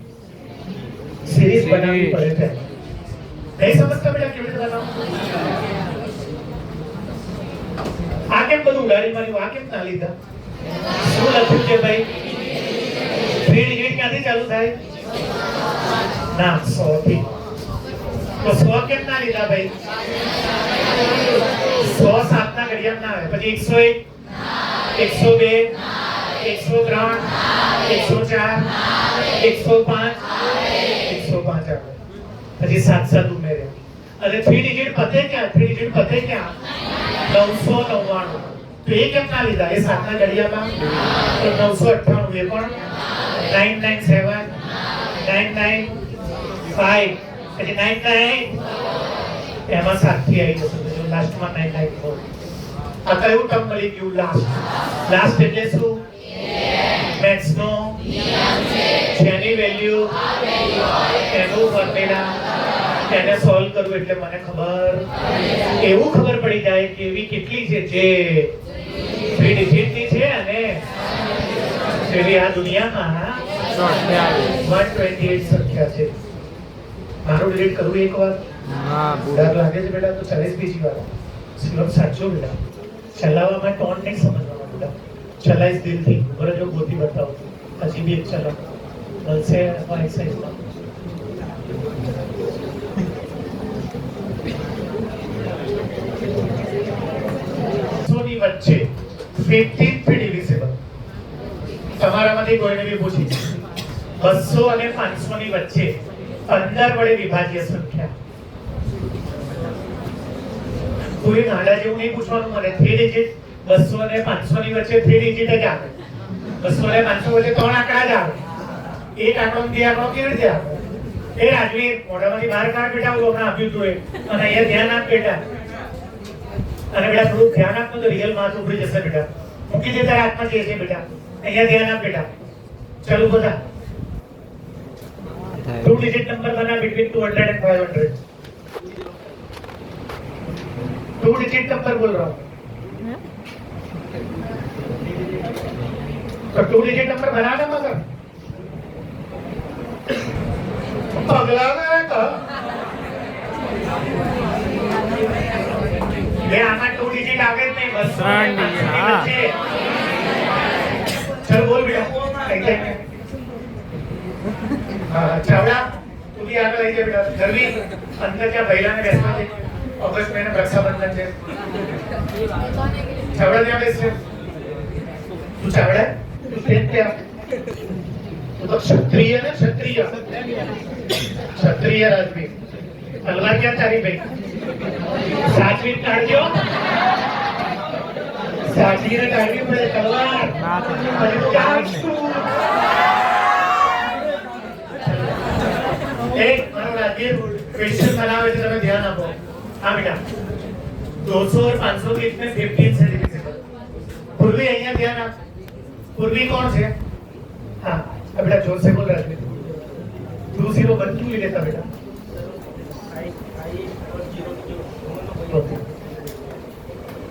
series બનાવવી પડે છે. નહીં સમજતા બેટા કેવી રીતે બનાવવું? આ કેમ બધું ઉડાડી માર્યું? આ કેમ ના લીધા? શું લખ્યું છે ભાઈ? 3 ડિજિટ ક્યાંથી ચાલુ થાય? ના 100 થી. તો 100 કેમ ના લીધા ભાઈ? 100 7 ના ઘડિયાળ ના આવે. પછી 101 102 103 104 105 105 આવે. પછી 7 7 ઉમેર્યા અને 3 ડિજિટ પતે ક્યાં? 3 ડિજિટ પતે ક્યાં? 999. તો એ કેમ ના લીધા? એ 7 ના ઘડિયાળમાં તો 998 એ પણ 997 995 પછી 99 એમાં 7 થી આવી જશે. લાસ્ટમાં 994. આ કયું ટર્મ મળી ગયું? લાસ્ટ એટલે શું? મેથ્સ નો જેની વેલ્યુ એનું ફોર્મ્યુલા એને સોલ્વ કરવું એટલે મને ખબર એવું ખબર પડી જાય કે એવી કેટલી છે જે 3 ડિજિટ ની છે અને એવી આ દુનિયામાં 128 સંખ્યા છે. મારું ડિલીટ કરવું એકવાર હા ડર લાગે છે બેટા તો 40 બીજી વાર સિલોપ સાચો બેટા ચલાવવામાં ટોન નહીં સમજવામાં બેટા ચલાઈશ દિલથી બરાબર જો ગોતી બતાવું હજી બી એક ચલાવ મળશે એક્સરસાઇઝમાં ની વચ્ચે 15 ડિવિઝિબલ તમારામાંથી કોઈને બી પૂછી 200 અને 500 ની વચ્ચે 15 વડે વિભાજ્ય સંખ્યા. કોઈ નાડા જેવું નહીં પૂછવાનું મને 3 ડિજિટ 200 અને 500 ની વચ્ચે 3 ડિજિટ જ આવે. 200 અને 500 વચ્ચે 3 આંકડા જ આવે. એક આંકડો બે આંકડો કેવી રીતે આવે? એ રાજવી મોઢામાંથી બહાર કાઢ બેટા ઓલો હમણાં આપ્યું તું એ અને અહીંયા ધ્યાન આપ બેટા અને બેટા થોડું ધ્યાન આપનું તો રિયલ માર્ક્સ ઉપડી જશે બેટા. મૂકી દે તારા હાથમાં જે છે બેટા અહીંયા ધ્યાન આપ બેટા. ચાલુ બધા 2 digit number बना between 200 and 500. 2 digit number बोल रहा हूँ. तो 2 digit number बनाना मगर पगला है तो ये आना 2 digit आगे नहीं बस 3 digit हाँ चल बोल बेटा कैसे ચાવડા તું બી આગળ આવી જા બેટા. ગરવી અંદર ત્યાં ભૈલાને બેસવા દે. ઓગસ્ટ મહિને રક્ષાબંધન છે. ચાવડા ત્યાં બેસશે. તું ચાવડા તું સ્ટેજ ત્યાં તું તો ક્ષત્રિય ને ક્ષત્રિય ક્ષત્રિય રાજવી તલવાર ક્યાં તારી ભાઈ સાચવી કાઢજો સાચવીને કાઢવી પડે તલવાર અને ચાલશું એક મારો રાજ્ય क्वेश्चन बनावे तो તમે ધ્યાન આપો હા બેટા 200 और 500 के बीच में 15 से डिविजिबल पूर्वी અહીંયા ધ્યાન આપ પૂર્વી કોણ છે હા अब बेटा जोर से बोल रहा है 20 बन क्यों ले लेता बेटा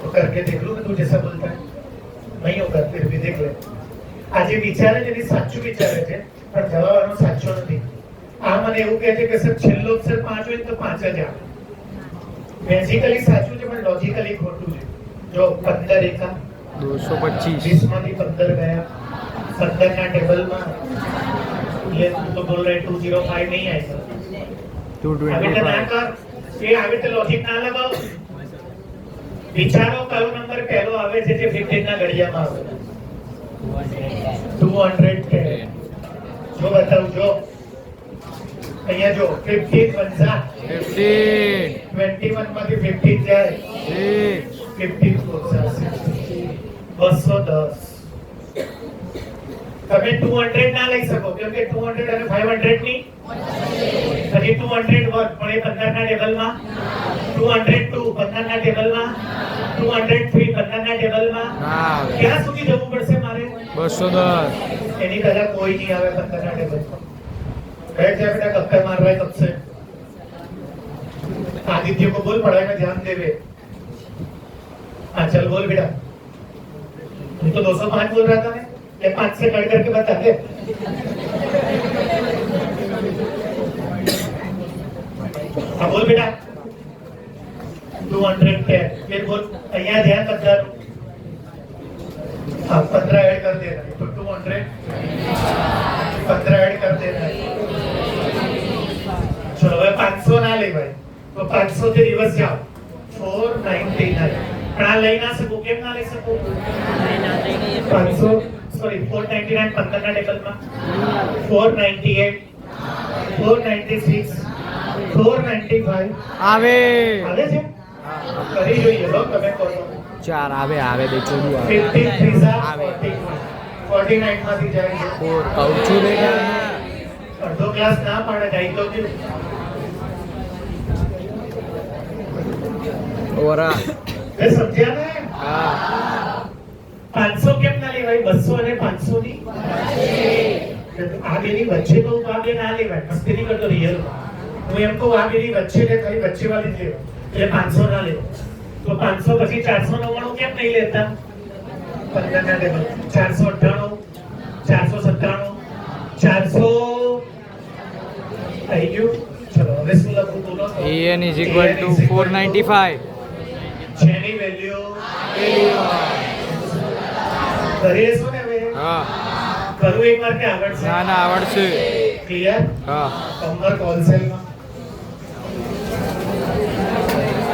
तो करके देख लो तू जैसा बोलता है नहीं होगा फिर भी देख ले આજે વિચારે છે એની સાચું વિચારે છે પણ જવાબ આનો સાચો નથી આ મને એવું કહે છે કે સર છેલ્લો અક્ષર 5 હોય તો 5 જ આવે બેઝિકલી સાચું છે પણ લોજિકલી ખોટું છે જો 15 એકા 225 20 માંથી 15 ગયા 17 ના ટેબલમાં ये तो बोल रहे 205 नहीं आएगा 225 ना कर ये आगे तो लॉजिक ना लगाओ विचारो कयो नंबर पहलो आवे છે જે 15 ના ઘડિયામાં આવે 210 જો બતાવું જો અહીંયા જો 15 વંસા 15 21 માંથી 15 જાય 15 વંસા 210 તમે 200 ના લઈ શકો કેમ કે 200 અને 500 ની હજી 201 પણ એ 15 ના ટેબલમાં 202 15 ના ટેબલમાં 203 15 ના ટેબલમાં ક્યાં સુધી જવું પડશે મારે 210 એની પહેલા કોઈ નહીં આવે 15 ના ટેબલમાં बैठ जाए बेटा कब तक मार रहा है कब से आदित्य को बोल पढ़ाई में ध्यान देवे हाँ चल बोल बेटा तू तो 205 बोल रहा था ना ये 5 से कट करके बता दे हाँ बोल बेटा 210 फिर बोल यहाँ ध्यान बता हाँ 15 ऐड कर देना तो 200 15 ऐड कर देना चलो भाई 500 ना ले भाई तो 500 से रिवर्स जाओ 499 પણ આ લઈ ના શકું કેમ ના લઈ શકું 500 સોરી 499 15 ના ટેબલમાં 498 496 495 આવે આવે છે કરી જોઈએ લો તમે કહો તો 4 આવે બે ચોરું આવે 15 ત્રીસા આવે 49 માંથી જાય છે 4 કહું છું બેટા અડધો ક્લાસ ના પાડે જાય તો કેવું ઓરા એ સમજ્યા ને હા 500 કેમ ના લેવાય 200 અને 500 ની આ બેની વચ્ચે તો આ બે ના લેવાય મસ્તી નહીં કરતો રિયલ હું એમ કહું આ બેની વચ્ચે ને ખાલી વચ્ચે વાળી જ લેવાય એટલે 500 ના લેવાય તો 500 પછી 499 કેમ નહીં લેતા 15 ના ટેબલ 498 497 400 થઈ ગયું ચલો હવે શું લખું બોલો en is equal to 495 જેની વેલ્યુ કરીએ શું ને હવે હા કરું એકવાર કે આગળ છે ના આવડશે ક્લિયર હા કમર કોલસેલમાં